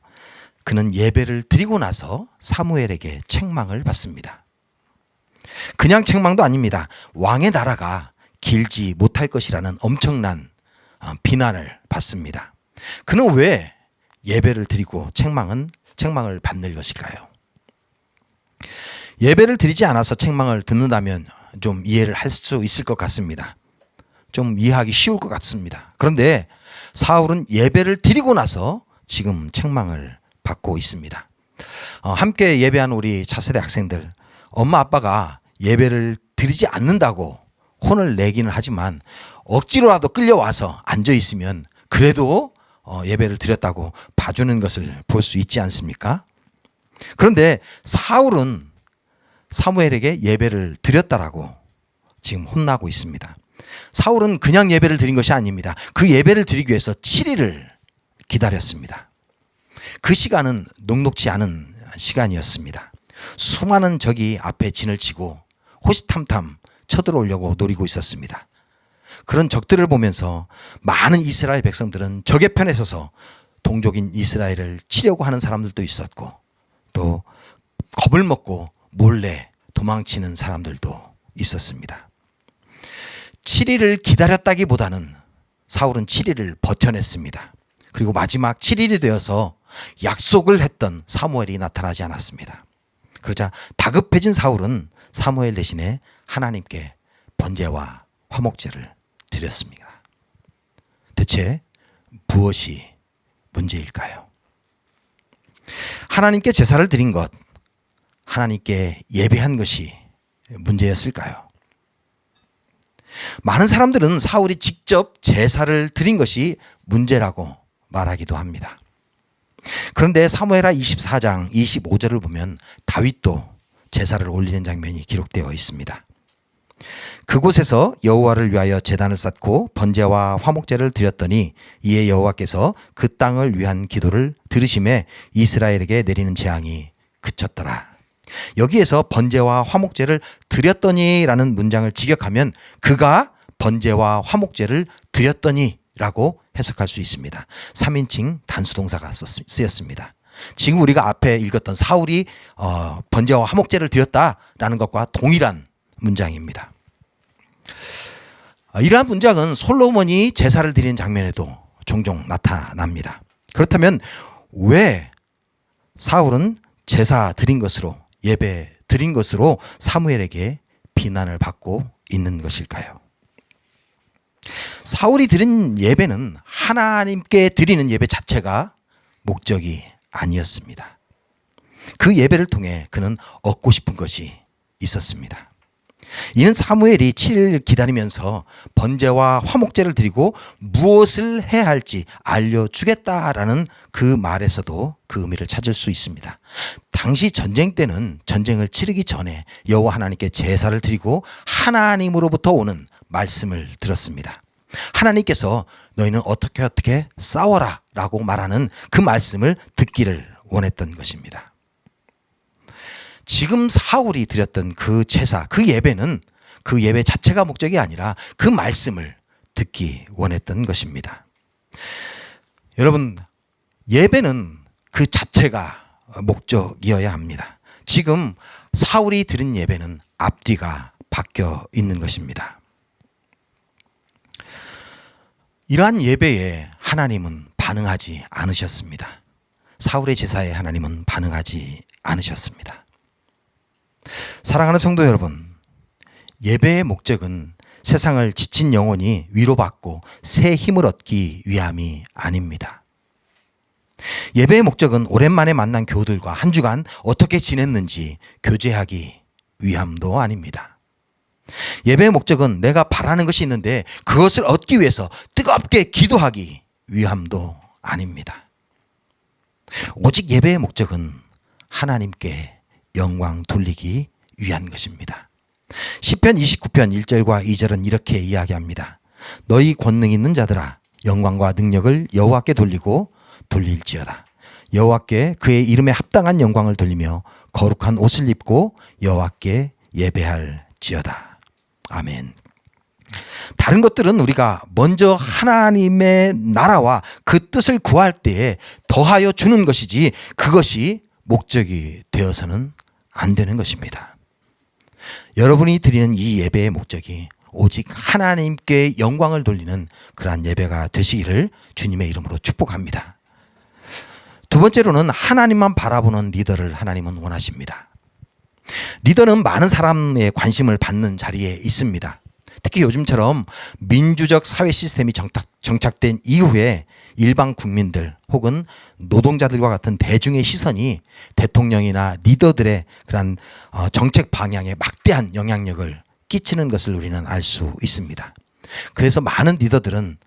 그는 예배를 드리고 나서 사무엘에게 책망을 받습니다. 그냥 책망도 아닙니다. 왕의 나라가 길지 못할 것이라는 엄청난 비난을 받습니다. 그는 왜 예배를 드리고 책망을 받는 것일까요? 예배를 드리지 않아서 책망을 듣는다면 좀 이해를 할 수 있을 것 같습니다. 좀 이해하기 쉬울 것 같습니다. 그런데 사울은 예배를 드리고 나서 지금 책망을 받고 있습니다. 함께 예배한 우리 차세대 학생들, 엄마 아빠가 예배를 드리지 않는다고 혼을 내기는 하지만 억지로라도 끌려와서 앉아 있으면 그래도 예배를 드렸다고 봐주는 것을 볼 수 있지 않습니까? 그런데 사울은 사무엘에게 예배를 드렸다라고 지금 혼나고 있습니다. 사울은 그냥 예배를 드린 것이 아닙니다. 그 예배를 드리기 위해서 7일을 기다렸습니다. 그 시간은 녹록지 않은 시간이었습니다. 수많은 적이 앞에 진을 치고 호시탐탐 쳐들어오려고 노리고 있었습니다. 그런 적들을 보면서 많은 이스라엘 백성들은 적의 편에 서서 동족인 이스라엘을 치려고 하는 사람들도 있었고 또 겁을 먹고 몰래 도망치는 사람들도 있었습니다. 7일을 기다렸다기보다는 사울은 7일을 버텨냈습니다. 그리고 마지막 7일이 되어서 약속을 했던 사무엘이 나타나지 않았습니다. 그러자 다급해진 사울은 사무엘 대신에 하나님께 번제와 화목제를 드렸습니다. 대체 무엇이 문제일까요? 하나님께 제사를 드린 것, 하나님께 예배한 것이 문제였을까요? 많은 사람들은 사울이 직접 제사를 드린 것이 문제라고 말하기도 합니다. 그런데 사무엘하 24장 25절을 보면 다윗도 제사를 올리는 장면이 기록되어 있습니다. 그곳에서 여호와를 위하여 제단을 쌓고 번제와 화목제를 드렸더니 이에 여호와께서 그 땅을 위한 기도를 들으심에 이스라엘에게 내리는 재앙이 그쳤더라. 여기에서 번제와 화목제를 드렸더니라는 문장을 직역하면 그가 번제와 화목제를 드렸더니라고 해석할 수 있습니다. 3인칭 단수동사가 쓰였습니다. 지금 우리가 앞에 읽었던 사울이 번제와 화목제를 드렸다라는 것과 동일한 문장입니다. 이러한 문장은 솔로몬이 제사를 드리는 장면에도 종종 나타납니다. 그렇다면 왜 사울은 제사 드린 것으로, 예배 드린 것으로 사무엘에게 비난을 받고 있는 것일까요? 사울이 드린 예배는 하나님께 드리는 예배 자체가 목적이 아니었습니다. 그 예배를 통해 그는 얻고 싶은 것이 있었습니다. 이는 사무엘이 7일 기다리면서 번제와 화목제를 드리고 무엇을 해야 할지 알려주겠다라는 그 말에서도 그 의미를 찾을 수 있습니다. 당시 전쟁 때는 전쟁을 치르기 전에 여호와 하나님께 제사를 드리고 하나님으로부터 오는 말씀을 들었습니다. 하나님께서 너희는 어떻게 싸워라 라고 말하는 그 말씀을 듣기를 원했던 것입니다. 지금 사울이 드렸던 그 제사, 그 예배는 그 예배 자체가 목적이 아니라 그 말씀을 듣기 원했던 것입니다. 여러분, 예배는 그 자체가 목적이어야 합니다. 지금 사울이 드린 예배는 앞뒤가 바뀌어 있는 것입니다. 이러한 예배에 하나님은 반응하지 않으셨습니다. 사울의 제사에 하나님은 반응하지 않으셨습니다. 사랑하는 성도 여러분, 예배의 목적은 세상을 지친 영혼이 위로받고 새 힘을 얻기 위함이 아닙니다. 예배의 목적은 오랜만에 만난 교우들과 한 주간 어떻게 지냈는지 교제하기 위함도 아닙니다. 예배의 목적은 내가 바라는 것이 있는데 그것을 얻기 위해서 뜨겁게 기도하기 위함도 아닙니다. 오직 예배의 목적은 하나님께 영광 돌리기 위한 것입니다. 시편 29편 1절과 2절은 이렇게 이야기합니다. 너희 권능 있는 자들아 영광과 능력을 여호와께 돌리고 돌릴지어다. 여호와께 그의 이름에 합당한 영광을 돌리며 거룩한 옷을 입고 여호와께 예배할지어다. 아멘. 다른 것들은 우리가 먼저 하나님의 나라와 그 뜻을 구할 때에 더하여 주는 것이지 그것이 목적이 되어서는 안 되는 것입니다. 여러분이 드리는 이 예배의 목적이 오직 하나님께 영광을 돌리는 그러한 예배가 되시기를 주님의 이름으로 축복합니다. 두 번째로는 하나님만 바라보는 리더를 하나님은 원하십니다. 리더는 많은 사람의 관심을 받는 자리에 있습니다. 특히 요즘처럼 민주적 사회 시스템이 정착된 이후에 일반 국민들 혹은 노동자들과 같은 대중의 시선이 대통령이나 리더들의 그런 정책 방향에 막대한 영향력을 끼치는 것을 우리는 알 수 있습니다. 그래서 많은 리더들은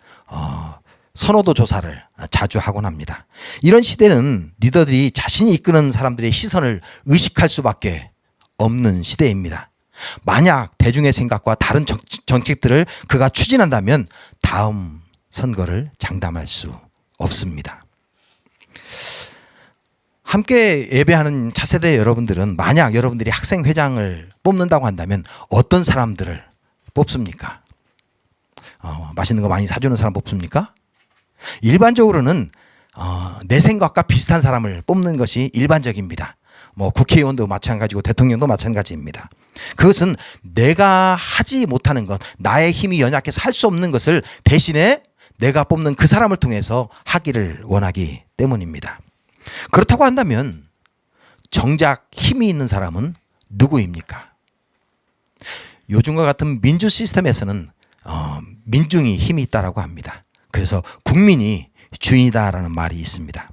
선호도 조사를 자주 하곤 합니다. 이런 시대는 리더들이 자신이 이끄는 사람들의 시선을 의식할 수밖에 없는 시대입니다. 만약 대중의 생각과 다른 정책들을 그가 추진한다면 다음 선거를 장담할 수 없습니다. 함께 예배하는 차세대 여러분들은 만약 여러분들이 학생회장을 뽑는다고 한다면 어떤 사람들을 뽑습니까? 맛있는 거 많이 사주는 사람 뽑습니까? 일반적으로는 내 생각과 비슷한 사람을 뽑는 것이 일반적입니다. 뭐 국회의원도 마찬가지고 대통령도 마찬가지입니다. 그것은 내가 하지 못하는 것, 나의 힘이 연약해서 할 수 없는 것을 대신에 내가 뽑는 그 사람을 통해서 하기를 원하기 때문입니다. 그렇다고 한다면 정작 힘이 있는 사람은 누구입니까? 요즘과 같은 민주 시스템에서는 민중이 힘이 있다라고 합니다. 그래서 국민이 주인이다라는 말이 있습니다.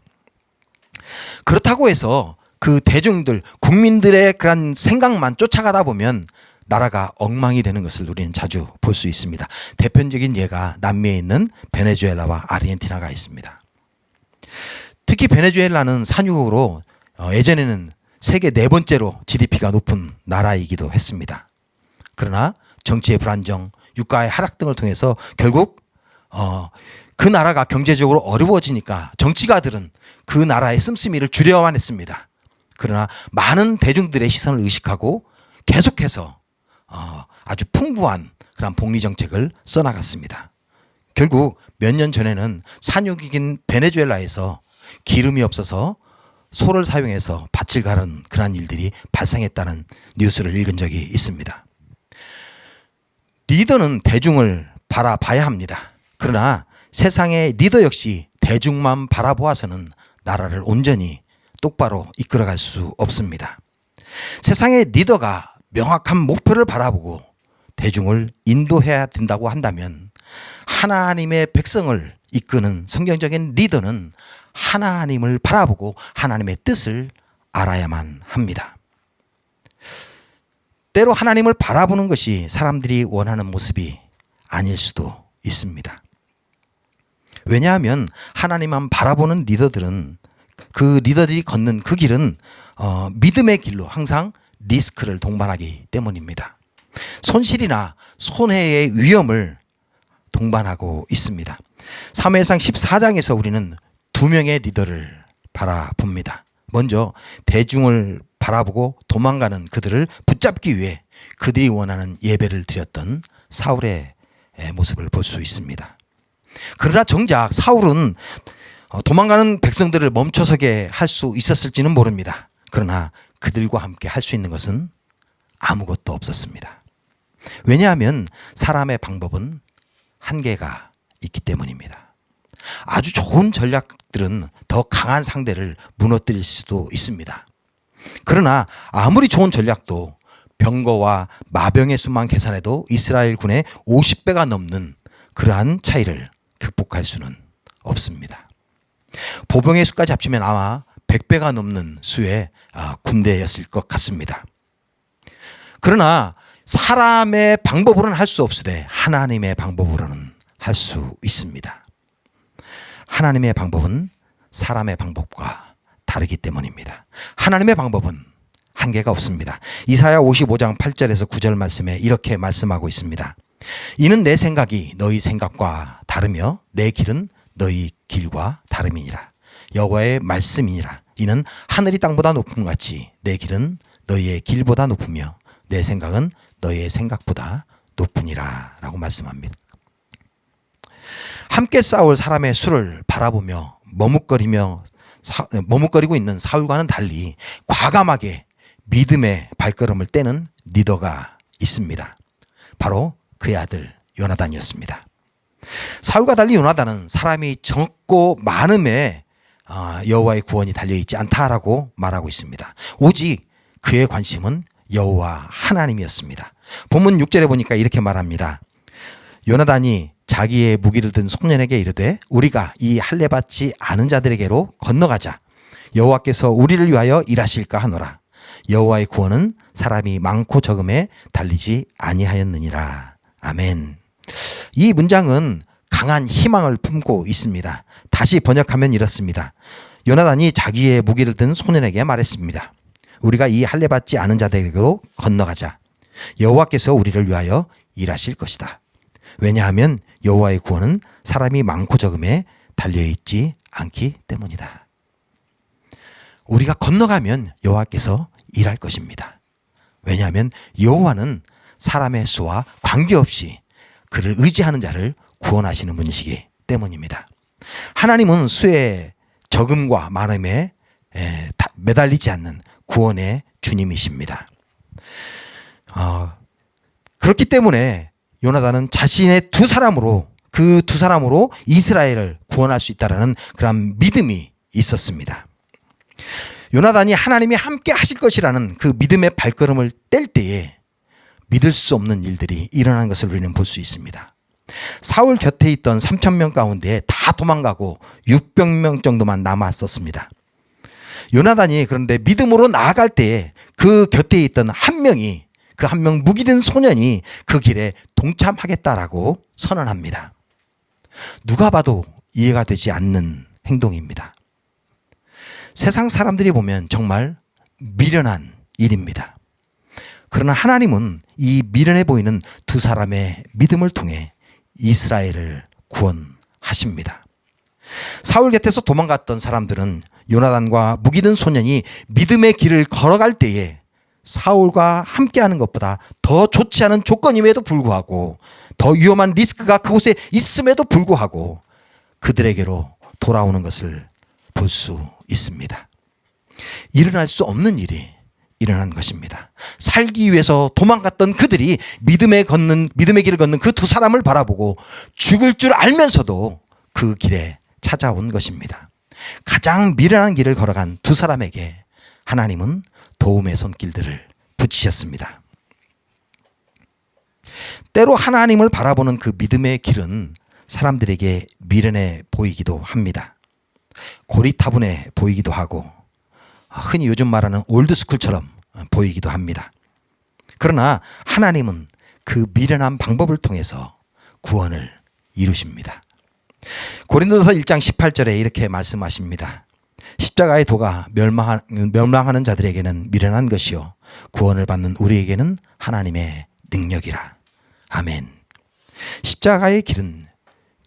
그렇다고 해서 그 대중들, 국민들의 그런 생각만 쫓아가다 보면 나라가 엉망이 되는 것을 우리는 자주 볼 수 있습니다. 대표적인 예가 남미에 있는 베네수엘라와 아르헨티나가 있습니다. 특히 베네수엘라는 산유국으로 예전에는 세계 네 번째로 GDP가 높은 나라이기도 했습니다. 그러나 정치의 불안정, 유가의 하락 등을 통해서 결국 그 나라가 경제적으로 어려워지니까 정치가들은 그 나라의 씀씀이를 줄여야만 했습니다. 그러나 많은 대중들의 시선을 의식하고 계속해서 아주 풍부한 그런 복리 정책을 써나갔습니다. 결국 몇 년 전에는 산유국인 베네수엘라에서 기름이 없어서 소를 사용해서 밭을 가는 그런 일들이 발생했다는 뉴스를 읽은 적이 있습니다. 리더는 대중을 바라봐야 합니다. 그러나 세상의 리더 역시 대중만 바라보아서는 나라를 온전히 똑바로 이끌어갈 수 없습니다. 세상의 리더가 명확한 목표를 바라보고 대중을 인도해야 된다고 한다면 하나님의 백성을 이끄는 성경적인 리더는 하나님을 바라보고 하나님의 뜻을 알아야만 합니다. 때로 하나님을 바라보는 것이 사람들이 원하는 모습이 아닐 수도 있습니다. 왜냐하면 하나님만 바라보는 리더들은 그 리더들이 걷는 그 길은 믿음의 길로 항상 리스크를 동반하기 때문입니다. 손실이나 손해의 위험을 동반하고 있습니다. 사무엘상 14장에서 우리는 두 명의 리더를 바라봅니다. 먼저 대중을 바라보고 도망가는 그들을 붙잡기 위해 그들이 원하는 예배를 드렸던 사울의 모습을 볼 수 있습니다. 그러나 정작 사울은 도망가는 백성들을 멈춰서게 할 수 있었을지는 모릅니다. 그러나 그들과 함께 할 수 있는 것은 아무것도 없었습니다. 왜냐하면 사람의 방법은 한계가 있기 때문입니다. 아주 좋은 전략들은 더 강한 상대를 무너뜨릴 수도 있습니다. 그러나 아무리 좋은 전략도 병거와 마병의 수만 계산해도 이스라엘 군의 50배가 넘는 그러한 차이를 극복할 수는 없습니다. 보병의 수까지 합치면 아마 100배가 넘는 수의 군대였을 것 같습니다. 그러나 사람의 방법으로는 할 수 없으되 하나님의 방법으로는 할 수 있습니다. 하나님의 방법은 사람의 방법과 다르기 때문입니다. 하나님의 방법은 한계가 없습니다. 이사야 55장 8절에서 9절 말씀에 이렇게 말씀하고 있습니다. 이는 내 생각이 너희 생각과 다르며 내 길은 너희 길과 다름이니라. 여호와의 말씀이니라. 이는 하늘이 땅보다 높음 같이 내 길은 너희의 길보다 높으며 내 생각은 너희의 생각보다 높으니라 라고 말씀합니다. 함께 싸울 사람의 수를 바라보며 머뭇거리고 있는 사울과는 달리 과감하게 믿음의 발걸음을 떼는 리더가 있습니다. 바로 그의 아들 요나단이었습니다. 사울과 달리 요나단은 사람이 적고 많음에 여호와의 구원이 달려있지 않다라고 말하고 있습니다. 오직 그의 관심은 여호와 하나님이었습니다. 본문 6절에 보니까 이렇게 말합니다. 요나단이 자기의 무기를 든 소년에게 이르되 우리가 이 할례 받지 않은 자들에게로 건너가자. 여호와께서 우리를 위하여 일하실까 하노라. 여호와의 구원은 사람이 많고 적음에 달리지 아니하였느니라. 아멘. 이 문장은 강한 희망을 품고 있습니다. 다시 번역하면 이렇습니다. 요나단이 자기의 무기를 든 소년에게 말했습니다. 우리가 이 할례 받지 않은 자들에게로 건너가자. 여호와께서 우리를 위하여 일하실 것이다. 왜냐하면 여호와의 구원은 사람이 많고 적음에 달려있지 않기 때문이다. 우리가 건너가면 여호와께서 일할 것입니다. 왜냐하면 여호와는 사람의 수와 관계없이 그를 의지하는 자를 구원하시는 분이시기 때문입니다. 하나님은 수의 적음과 많음에 매달리지 않는 구원의 주님이십니다. 그렇기 때문에 요나단은 자신의 그 두 사람으로 이스라엘을 구원할 수 있다라는 그런 믿음이 있었습니다. 요나단이 하나님이 함께 하실 것이라는 그 믿음의 발걸음을 뗄 때에 믿을 수 없는 일들이 일어나는 것을 우리는 볼 수 있습니다. 사울 곁에 있던 3,000명 가운데 다 도망가고 600명 정도만 남았었습니다. 요나단이 그런데 믿음으로 나아갈 때에 그 곁에 있던 한 명이 그 한 명 무기든 소년이 그 길에 동참하겠다라고 선언합니다. 누가 봐도 이해가 되지 않는 행동입니다. 세상 사람들이 보면 정말 미련한 일입니다. 그러나 하나님은 이 미련해 보이는 두 사람의 믿음을 통해 이스라엘을 구원하십니다. 사울 곁에서 도망갔던 사람들은 요나단과 무기든 소년이 믿음의 길을 걸어갈 때에 사울과 함께하는 것보다 더 좋지 않은 조건임에도 불구하고 더 위험한 리스크가 그곳에 있음에도 불구하고 그들에게로 돌아오는 것을 볼 수 있습니다. 일어날 수 없는 일이 일어난 것입니다. 살기 위해서 도망갔던 그들이 믿음의 길을 걷는 그 두 사람을 바라보고 죽을 줄 알면서도 그 길에 찾아온 것입니다. 가장 미련한 길을 걸어간 두 사람에게 하나님은 도움의 손길들을 붙이셨습니다. 때로 하나님을 바라보는 그 믿음의 길은 사람들에게 미련해 보이기도 합니다. 고리타분해 보이기도 하고 흔히 요즘 말하는 올드스쿨처럼 보이기도 합니다. 그러나 하나님은 그 미련한 방법을 통해서 구원을 이루십니다. 고린도서 1장 18절에 이렇게 말씀하십니다. 십자가의 도가 멸망하는 자들에게는 미련한 것이요 구원을 받는 우리에게는 하나님의 능력이라. 아멘. 십자가의 길은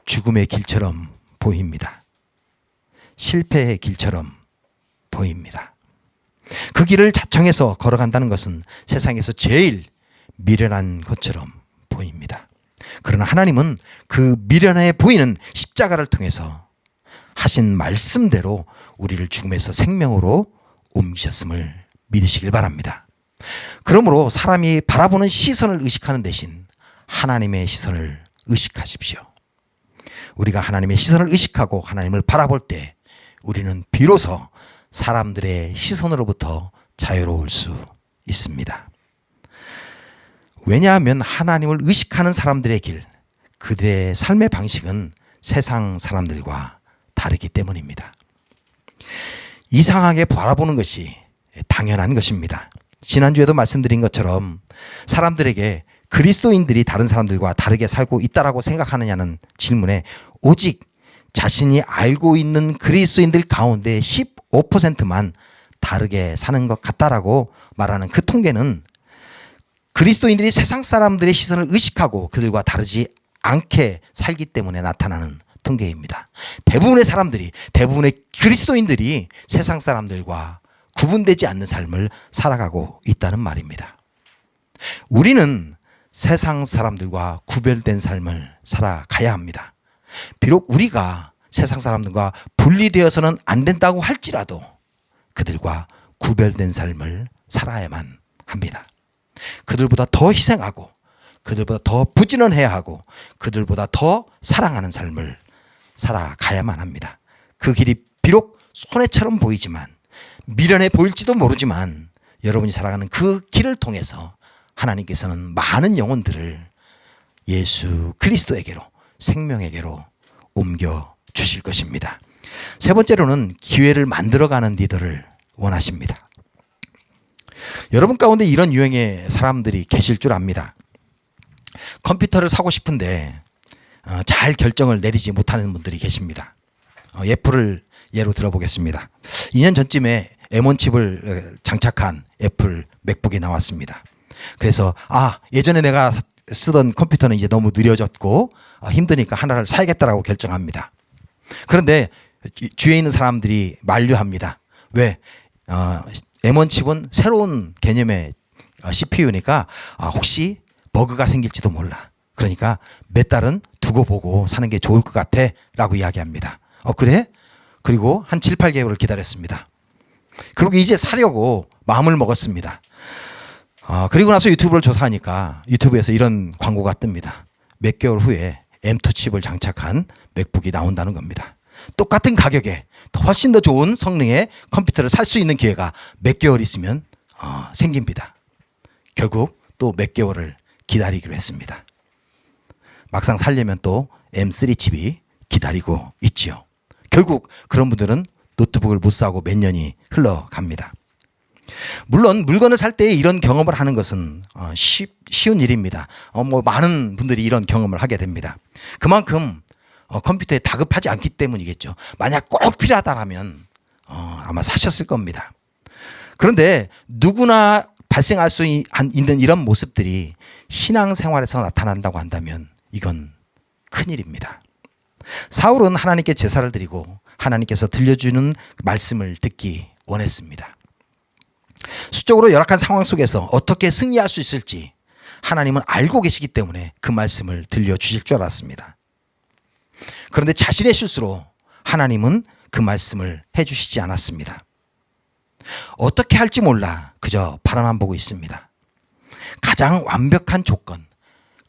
죽음의 길처럼 보입니다. 실패의 길처럼 보입니다. 그 길을 자청해서 걸어간다는 것은 세상에서 제일 미련한 것처럼 보입니다. 그러나 하나님은 그 미련해 보이는 십자가를 통해서 하신 말씀대로 우리를 죽음에서 생명으로 옮기셨음을 믿으시길 바랍니다. 그러므로 사람이 바라보는 시선을 의식하는 대신 하나님의 시선을 의식하십시오. 우리가 하나님의 시선을 의식하고 하나님을 바라볼 때 우리는 비로소 사람들의 시선으로부터 자유로울 수 있습니다. 왜냐하면 하나님을 의식하는 사람들의 길, 그들의 삶의 방식은 세상 사람들과 다르기 때문입니다. 이상하게 바라보는 것이 당연한 것입니다. 지난주에도 말씀드린 것처럼 사람들에게 그리스도인들이 다른 사람들과 다르게 살고 있다라고 생각하느냐는 질문에 오직 자신이 알고 있는 그리스도인들 가운데 15%만 다르게 사는 것 같다라고 말하는 그 통계는 그리스도인들이 세상 사람들의 시선을 의식하고 그들과 다르지 않게 살기 때문에 나타나는 통계입니다. 대부분의 사람들이, 대부분의 그리스도인들이 세상 사람들과 구분되지 않는 삶을 살아가고 있다는 말입니다. 우리는 세상 사람들과 구별된 삶을 살아가야 합니다. 비록 우리가 세상 사람들과 분리되어서는 안 된다고 할지라도 그들과 구별된 삶을 살아야만 합니다. 그들보다 더 희생하고 그들보다 더 부지런해야 하고 그들보다 더 사랑하는 삶을 살아가야만 합니다. 그 길이 비록 손해처럼 보이지만 미련해 보일지도 모르지만 여러분이 살아가는 그 길을 통해서 하나님께서는 많은 영혼들을 예수 그리스도에게로 생명에게로 옮겨 주실 것입니다. 세 번째로는 기회를 만들어가는 리더를 원하십니다. 여러분 가운데 이런 유형의 사람들이 계실 줄 압니다. 컴퓨터를 사고 싶은데 잘 결정을 내리지 못하는 분들이 계십니다. 애플을 예로 들어보겠습니다. 2년 전쯤에 M1 칩을 장착한 애플 맥북이 나왔습니다. 그래서 예전에 내가 쓰던 컴퓨터는 이제 너무 느려졌고 힘드니까 하나를 사야겠다라고 결정합니다. 그런데 주위에 있는 사람들이 만류합니다. 왜? M1 칩은 새로운 개념의 CPU니까 혹시 버그가 생길지도 몰라. 그러니까 몇 달은 두고 보고 사는 게 좋을 것 같아 라고 이야기합니다. 그래? 그리고 한 7, 8개월을 기다렸습니다. 그리고 이제 사려고 마음을 먹었습니다. 그리고 나서 유튜브를 조사하니까 유튜브에서 이런 광고가 뜹니다. 몇 개월 후에 M2 칩을 장착한 맥북이 나온다는 겁니다. 똑같은 가격에 훨씬 더 좋은 성능의 컴퓨터를 살 수 있는 기회가 몇 개월 있으면 생깁니다. 결국 또 몇 개월을 기다리기로 했습니다. 막상 살려면 또 M3 칩이 기다리고 있지요. 결국 그런 분들은 노트북을 못 사고 몇 년이 흘러갑니다. 물론 물건을 살 때 이런 경험을 하는 것은 쉬운 일입니다. 많은 분들이 이런 경험을 하게 됩니다. 그만큼 컴퓨터에 다급하지 않기 때문이겠죠. 만약 꼭 필요하다면 아마 사셨을 겁니다. 그런데 누구나 발생할 수 있는 이런 모습들이 신앙생활에서 나타난다고 한다면 이건 큰일입니다. 사울은 하나님께 제사를 드리고 하나님께서 들려주는 말씀을 듣기 원했습니다. 수적으로 열악한 상황 속에서 어떻게 승리할 수 있을지 하나님은 알고 계시기 때문에 그 말씀을 들려주실 줄 알았습니다. 그런데 자신의 실수로 하나님은 그 말씀을 해주시지 않았습니다. 어떻게 할지 몰라 그저 바라만 보고 있습니다. 가장 완벽한 조건,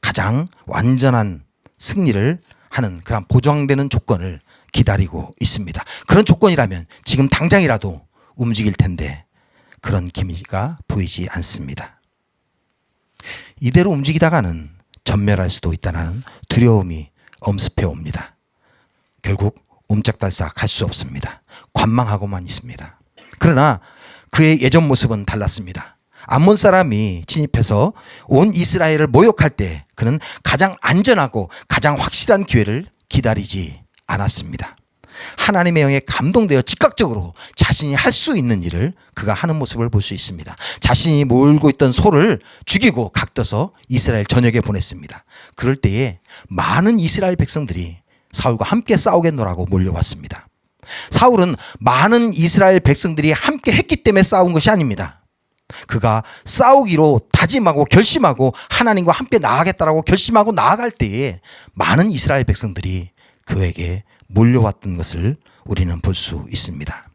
가장 완전한 승리를 하는 그런 보장되는 조건을 기다리고 있습니다. 그런 조건이라면 지금 당장이라도 움직일 텐데 그런 기미가 보이지 않습니다. 이대로 움직이다가는 전멸할 수도 있다는 두려움이 엄습해 옵니다. 결국 옴짝달싹 할 수 없습니다. 관망하고만 있습니다. 그러나 그의 예전 모습은 달랐습니다. 암몬 사람이 진입해서 온 이스라엘을 모욕할 때 그는 가장 안전하고 가장 확실한 기회를 기다리지 않았습니다. 하나님의 영에 감동되어 즉각적으로 자신이 할 수 있는 일을 그가 하는 모습을 볼 수 있습니다. 자신이 몰고 있던 소를 죽이고 각떠서 이스라엘 전역에 보냈습니다. 그럴 때에 많은 이스라엘 백성들이 사울과 함께 싸우겠노라고 몰려왔습니다. 사울은 많은 이스라엘 백성들이 함께 했기 때문에 싸운 것이 아닙니다. 그가 싸우기로 다짐하고 결심하고 하나님과 함께 나아가겠다라고 결심하고 나아갈 때에 많은 이스라엘 백성들이 그에게 몰려왔던 것을 우리는 볼 수 있습니다.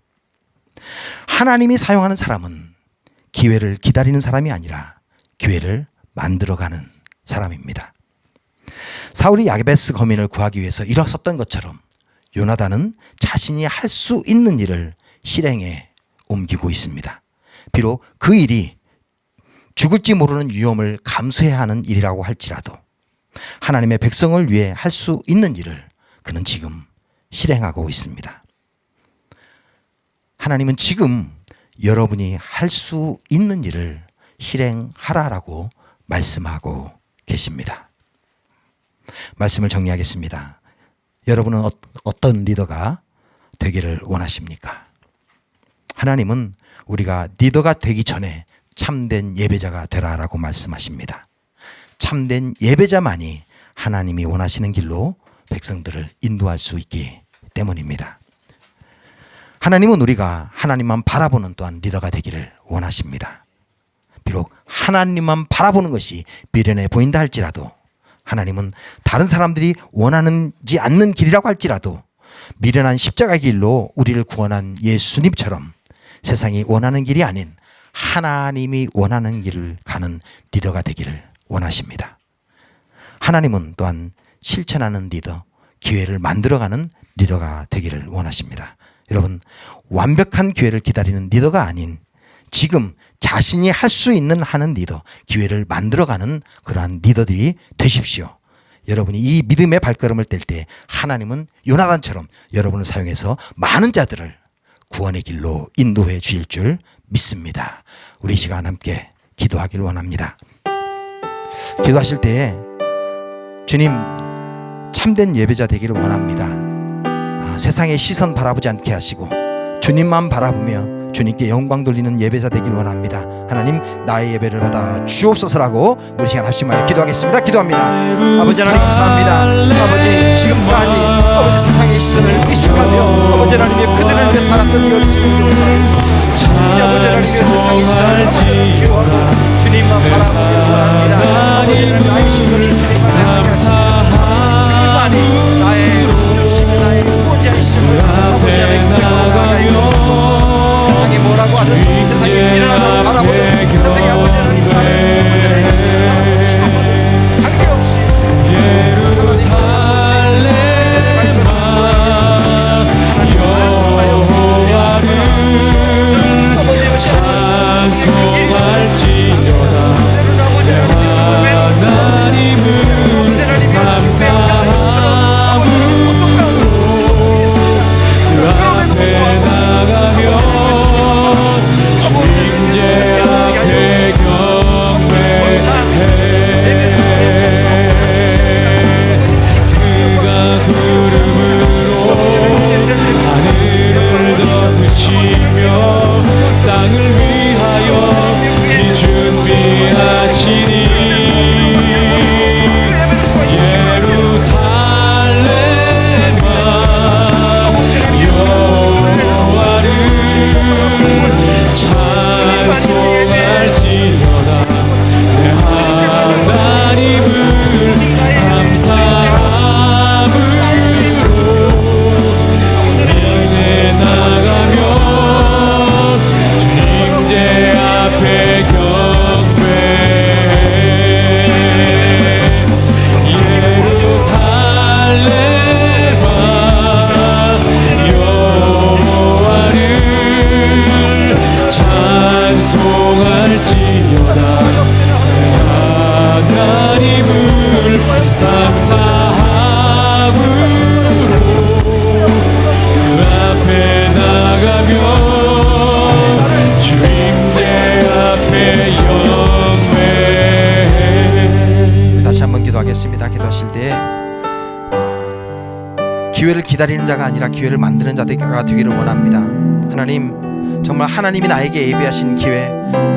하나님이 사용하는 사람은 기회를 기다리는 사람이 아니라 기회를 만들어가는 사람입니다. 사울이 야베스 거민을 구하기 위해서 일어섰던 것처럼 요나단은 자신이 할 수 있는 일을 실행에 옮기고 있습니다. 비록 그 일이 죽을지 모르는 위험을 감수해야 하는 일이라고 할지라도 하나님의 백성을 위해 할 수 있는 일을 그는 지금 실행하고 있습니다. 하나님은 지금 여러분이 할 수 있는 일을 실행하라라고 말씀하고 계십니다. 말씀을 정리하겠습니다. 여러분은 어떤 리더가 되기를 원하십니까? 하나님은 우리가 리더가 되기 전에 참된 예배자가 되라라고 말씀하십니다. 참된 예배자만이 하나님이 원하시는 길로 백성들을 인도할 수 있기 때문입니다. 하나님은 우리가 하나님만 바라보는 또한 리더가 되기를 원하십니다. 비록 하나님만 바라보는 것이 미련해 보인다 할지라도, 하나님은 다른 사람들이 원하지 않는 길이라고 할지라도 미련한 십자가의 길로 우리를 구원한 예수님처럼 세상이 원하는 길이 아닌 하나님이 원하는 길을 가는 리더가 되기를 원하십니다. 하나님은 또한 실천하는 리더, 기회를 만들어가는 리더가 되기를 원하십니다. 여러분, 완벽한 기회를 기다리는 리더가 아닌 지금 자신이 할 수 있는 하는 리더, 기회를 만들어가는 그러한 리더들이 되십시오. 여러분이 이 믿음의 발걸음을 뗄 때 하나님은 요나단처럼 여러분을 사용해서 많은 자들을 구원의 길로 인도해 주실 줄 믿습니다. 우리 이 시간 함께 기도하길 원합니다. 기도하실 때에 주님, 참된 예배자 되기를 원합니다. 세상의 시선 바라보지 않게 하시고 주님만 바라보며 주님께 영광 돌리는 예배자 되길 원합니다. 하나님, 나의 예배를 받아 주옵소서라고 우리 시간 합심하여 기도하겠습니다. 기도합니다. 아버지 하나님 감사합니다. 아버지, 지금까지 아버지 세상의 시선을 의식하며 아버지 하나님의 그들을 위해 살았던 이 어리석은 용서해 주옵소서. 이 아버지 하나님의 세상의 시선을 아버지를 기도하고 주님만 바라보길 원합니다. 아버지 하나님, 나의 시선을 주님만 향하게 하시고 주님만이 나의 자존심, 나의 구원자이심을 아버지 하나님 나아가게 하옵소서. 세상이 뭐라고 하든, 세상이 미련하다고 바라보든, 세상이 아버지 하나님 바라보든, 아버지 하나님 세상 사람을 취급하든 관계없이 기도하실 때 기회를 기다리는 자가 아니라 기회를 만드는 자가 되기를 원합니다. 하나님, 정말 하나님이 나에게 예비하신 기회,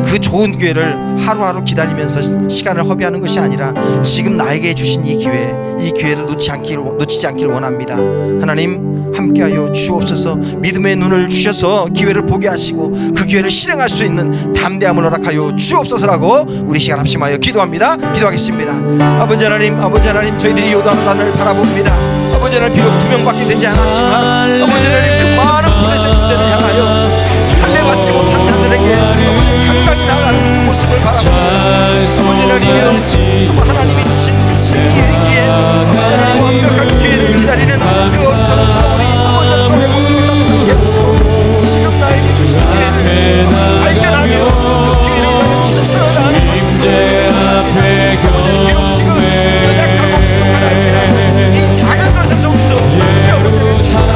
그 좋은 기회를 하루하루 기다리면서 시간을 허비하는 것이 아니라 지금 나에게 주신 이 기회를 놓치지 않기를 원합니다. 하나님, 함께하여 주옵소서. 믿음의 눈을 주셔서 기회를 보게 하시고 그 기회를 실행할 수 있는 담대함을 허락하여 주옵소서라고 우리 시간 합심하여 기도합니다. 기도하겠습니다. 아버지 하나님, 저희들이 요단단을 바라봅니다. 아버지 하나님, 비록 2명밖에 되지 않았지만 아버지 하나님, 그 많은 블레셋 군대를 향하여 할례받지 못한 자들에게 아버지 당당히 나가는 그 모습을 바라봅니다. 아버지 하나님, 정말 하나님이 주신 그 승리의 기회, 아버지 하나님 완벽한 기회를 기다리는 그 어리석은 사울이 아버지 사울의 모습을 나타나게 하시고 지금 나에게 주신 기회를 발견하며 그 기회를 위하여 최선을 다하는 아버지, 비록 지금 연약하고 부족하다 할지라도 이 작은 것에서부터 아버지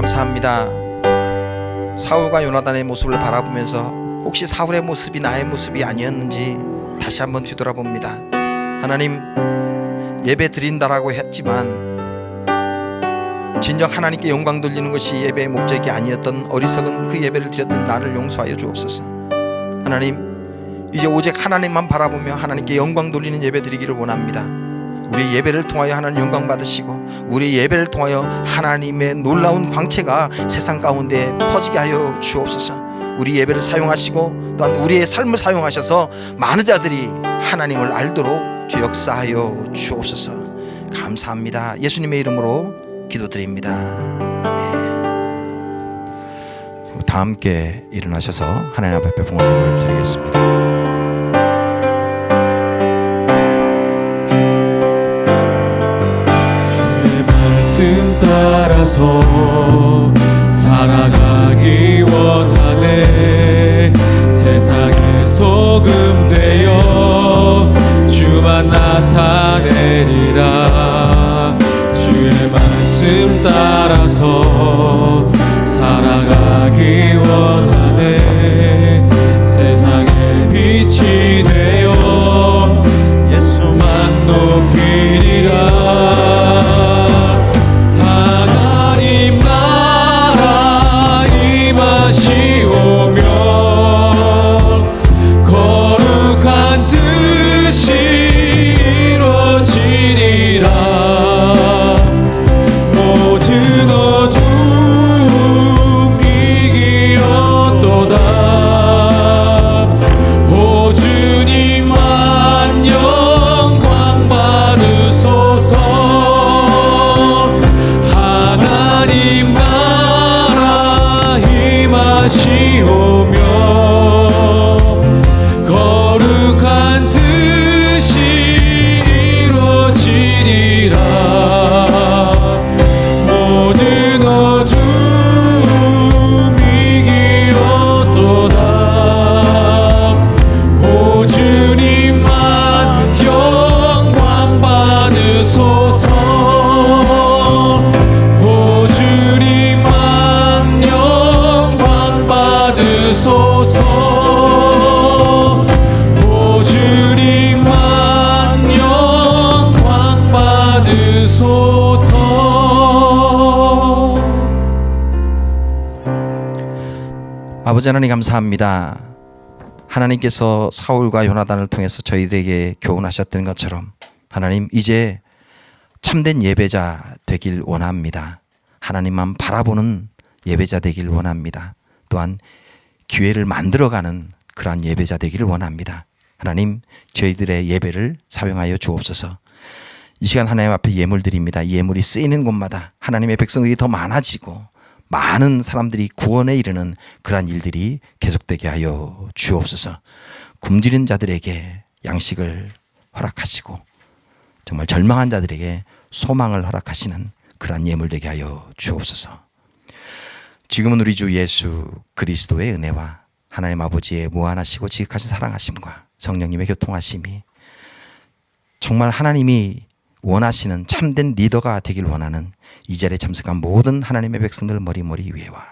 감사합니다. 사울과 요나단의 모습을 바라보면서 혹시 사울의 모습이 나의 모습이 아니었는지 다시 한번 뒤돌아봅니다. 하나님, 예배 드린다라고 했지만 진정 하나님께 영광 돌리는 것이 예배의 목적이 아니었던 어리석은 그 예배를 드렸던 나를 용서하여 주옵소서. 하나님, 이제 오직 하나님만 바라보며 하나님께 영광 돌리는 예배 드리기를 원합니다. 우리 예배를 통하여 하나님 영광 받으시고 우리 예배를 통하여 하나님의 놀라운 광채가 세상 가운데 퍼지게 하여 주옵소서. 우리 예배를 사용하시고 또한 우리의 삶을 사용하셔서 많은 자들이 하나님을 알도록 주 역사하여 주옵소서. 감사합니다. 예수님의 이름으로 기도드립니다. 아멘. 다 함께 일어나셔서 하나님 앞에 봉헌금을 드리겠습니다. 주의 말씀 따라서 살아가기 원하네. 세상의 소금 되어 주만 나타내리라. 주의 말씀 따라서 살아가기 원하네. 세상의 빛이 되어 예수만 높이리라. 하나님 나라 임하시 오며 거룩한 뜻이 이루어지리라. 모든 어둠 이기었도다. 오 주님만 영광 받으소서. 하나님 나라 임하시오며 거룩한 뜻이 이루어지리라. 모든 어둠 이기었도다. 오 주님만 영광 받으소서. 오 주님만 영광 받으소서. 오 주님만 영광 받으소서. 아버지 하나님 감사합니다. 하나님께서 사울과 요나단을 통해서 저희들에게 교훈하셨던 것처럼 하나님 이제 참된 예배자 되길 원합니다. 하나님만 바라보는 예배자 되길 원합니다. 또한 기회를 만들어가는 그러한 예배자 되기를 원합니다. 하나님 저희들의 예배를 사용하여 주옵소서. 이 시간 하나님 앞에 예물 드립니다. 이 예물이 쓰이는 곳마다 하나님의 백성들이 더 많아지고 많은 사람들이 구원에 이르는 그러한 일들이 계속되게 하여 주옵소서. 굶주린 자들에게 양식을 허락하시고 정말 절망한 자들에게 소망을 허락하시는 그러한 예물 되게 하여 주옵소서. 지금은 우리 주 예수 그리스도의 은혜와 하나님 아버지의 무한하시고 지극하신 사랑하심과 성령님의 교통하심이 정말 하나님이 원하시는 참된 리더가 되길 원하는 이 자리에 참석한 모든 하나님의 백성들 머리머리 위에와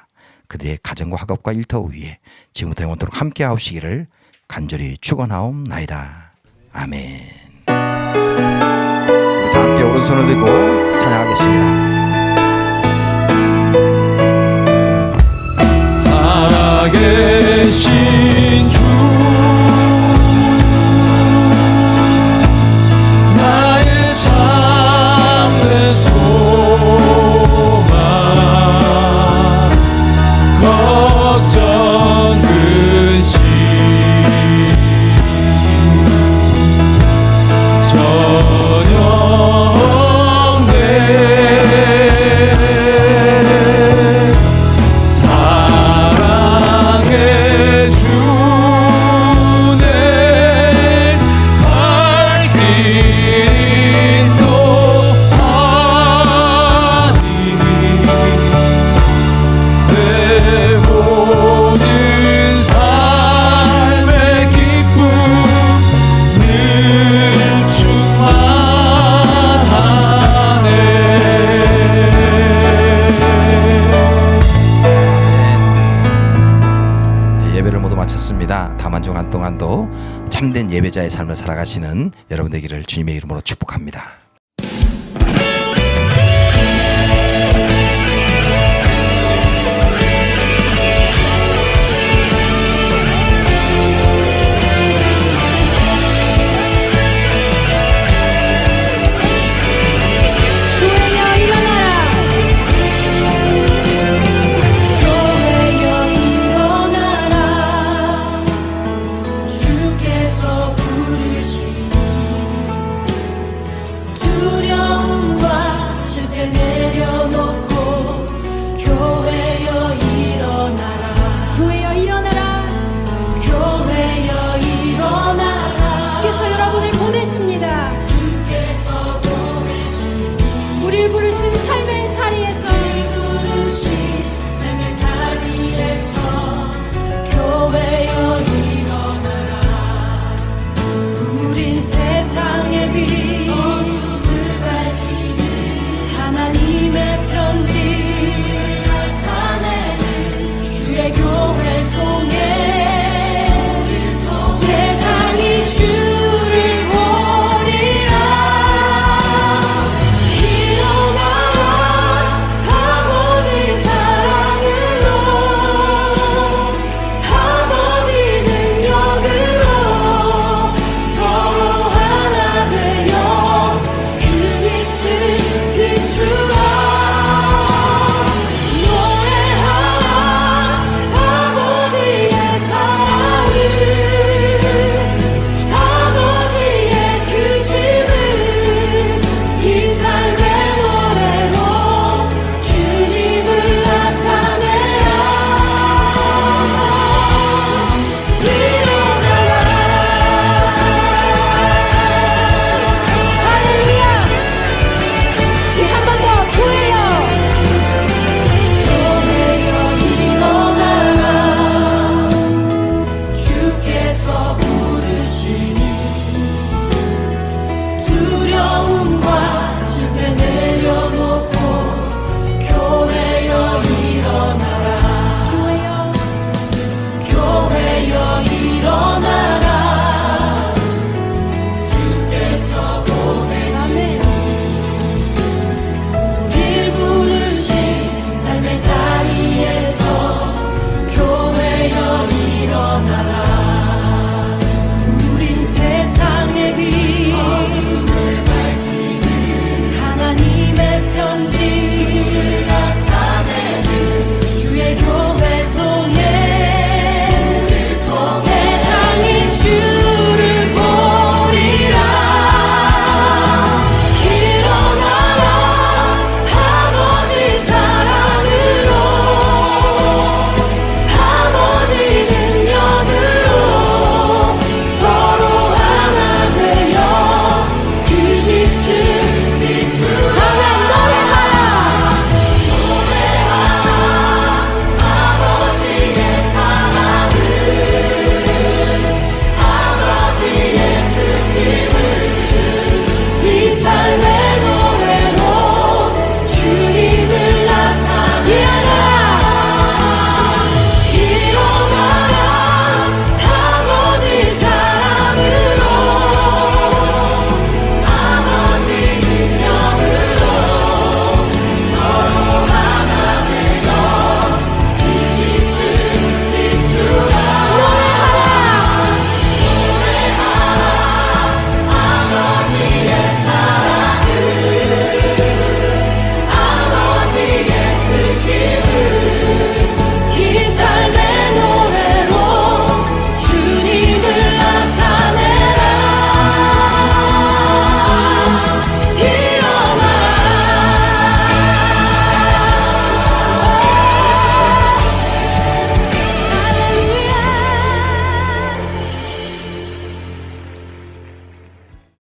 그들의 가정과 학업과 일터 위에 지금부터 영원토록 함께 하옵시기를 간절히 축원하옵나이다. 아멘. 우리 다 함께 오른손을 들고 찬양하겠습니다. 살아계신 주 나의 참된 소망 걱정 근심 전혀 없네. 있는 예배자의 삶을 살아가시는 여러분 되기를 주님의 이름으로 축복합니다. 교회여 일어나라. 교회여 일어나라. 주께서 부르시니 두려움과 실패 내려놓고 교회여 일어나라. 교회여 일어나라. 교회여 일어나라. 주께서 여러분을 보내십니다. 주께서 보내시니 우리를 부르신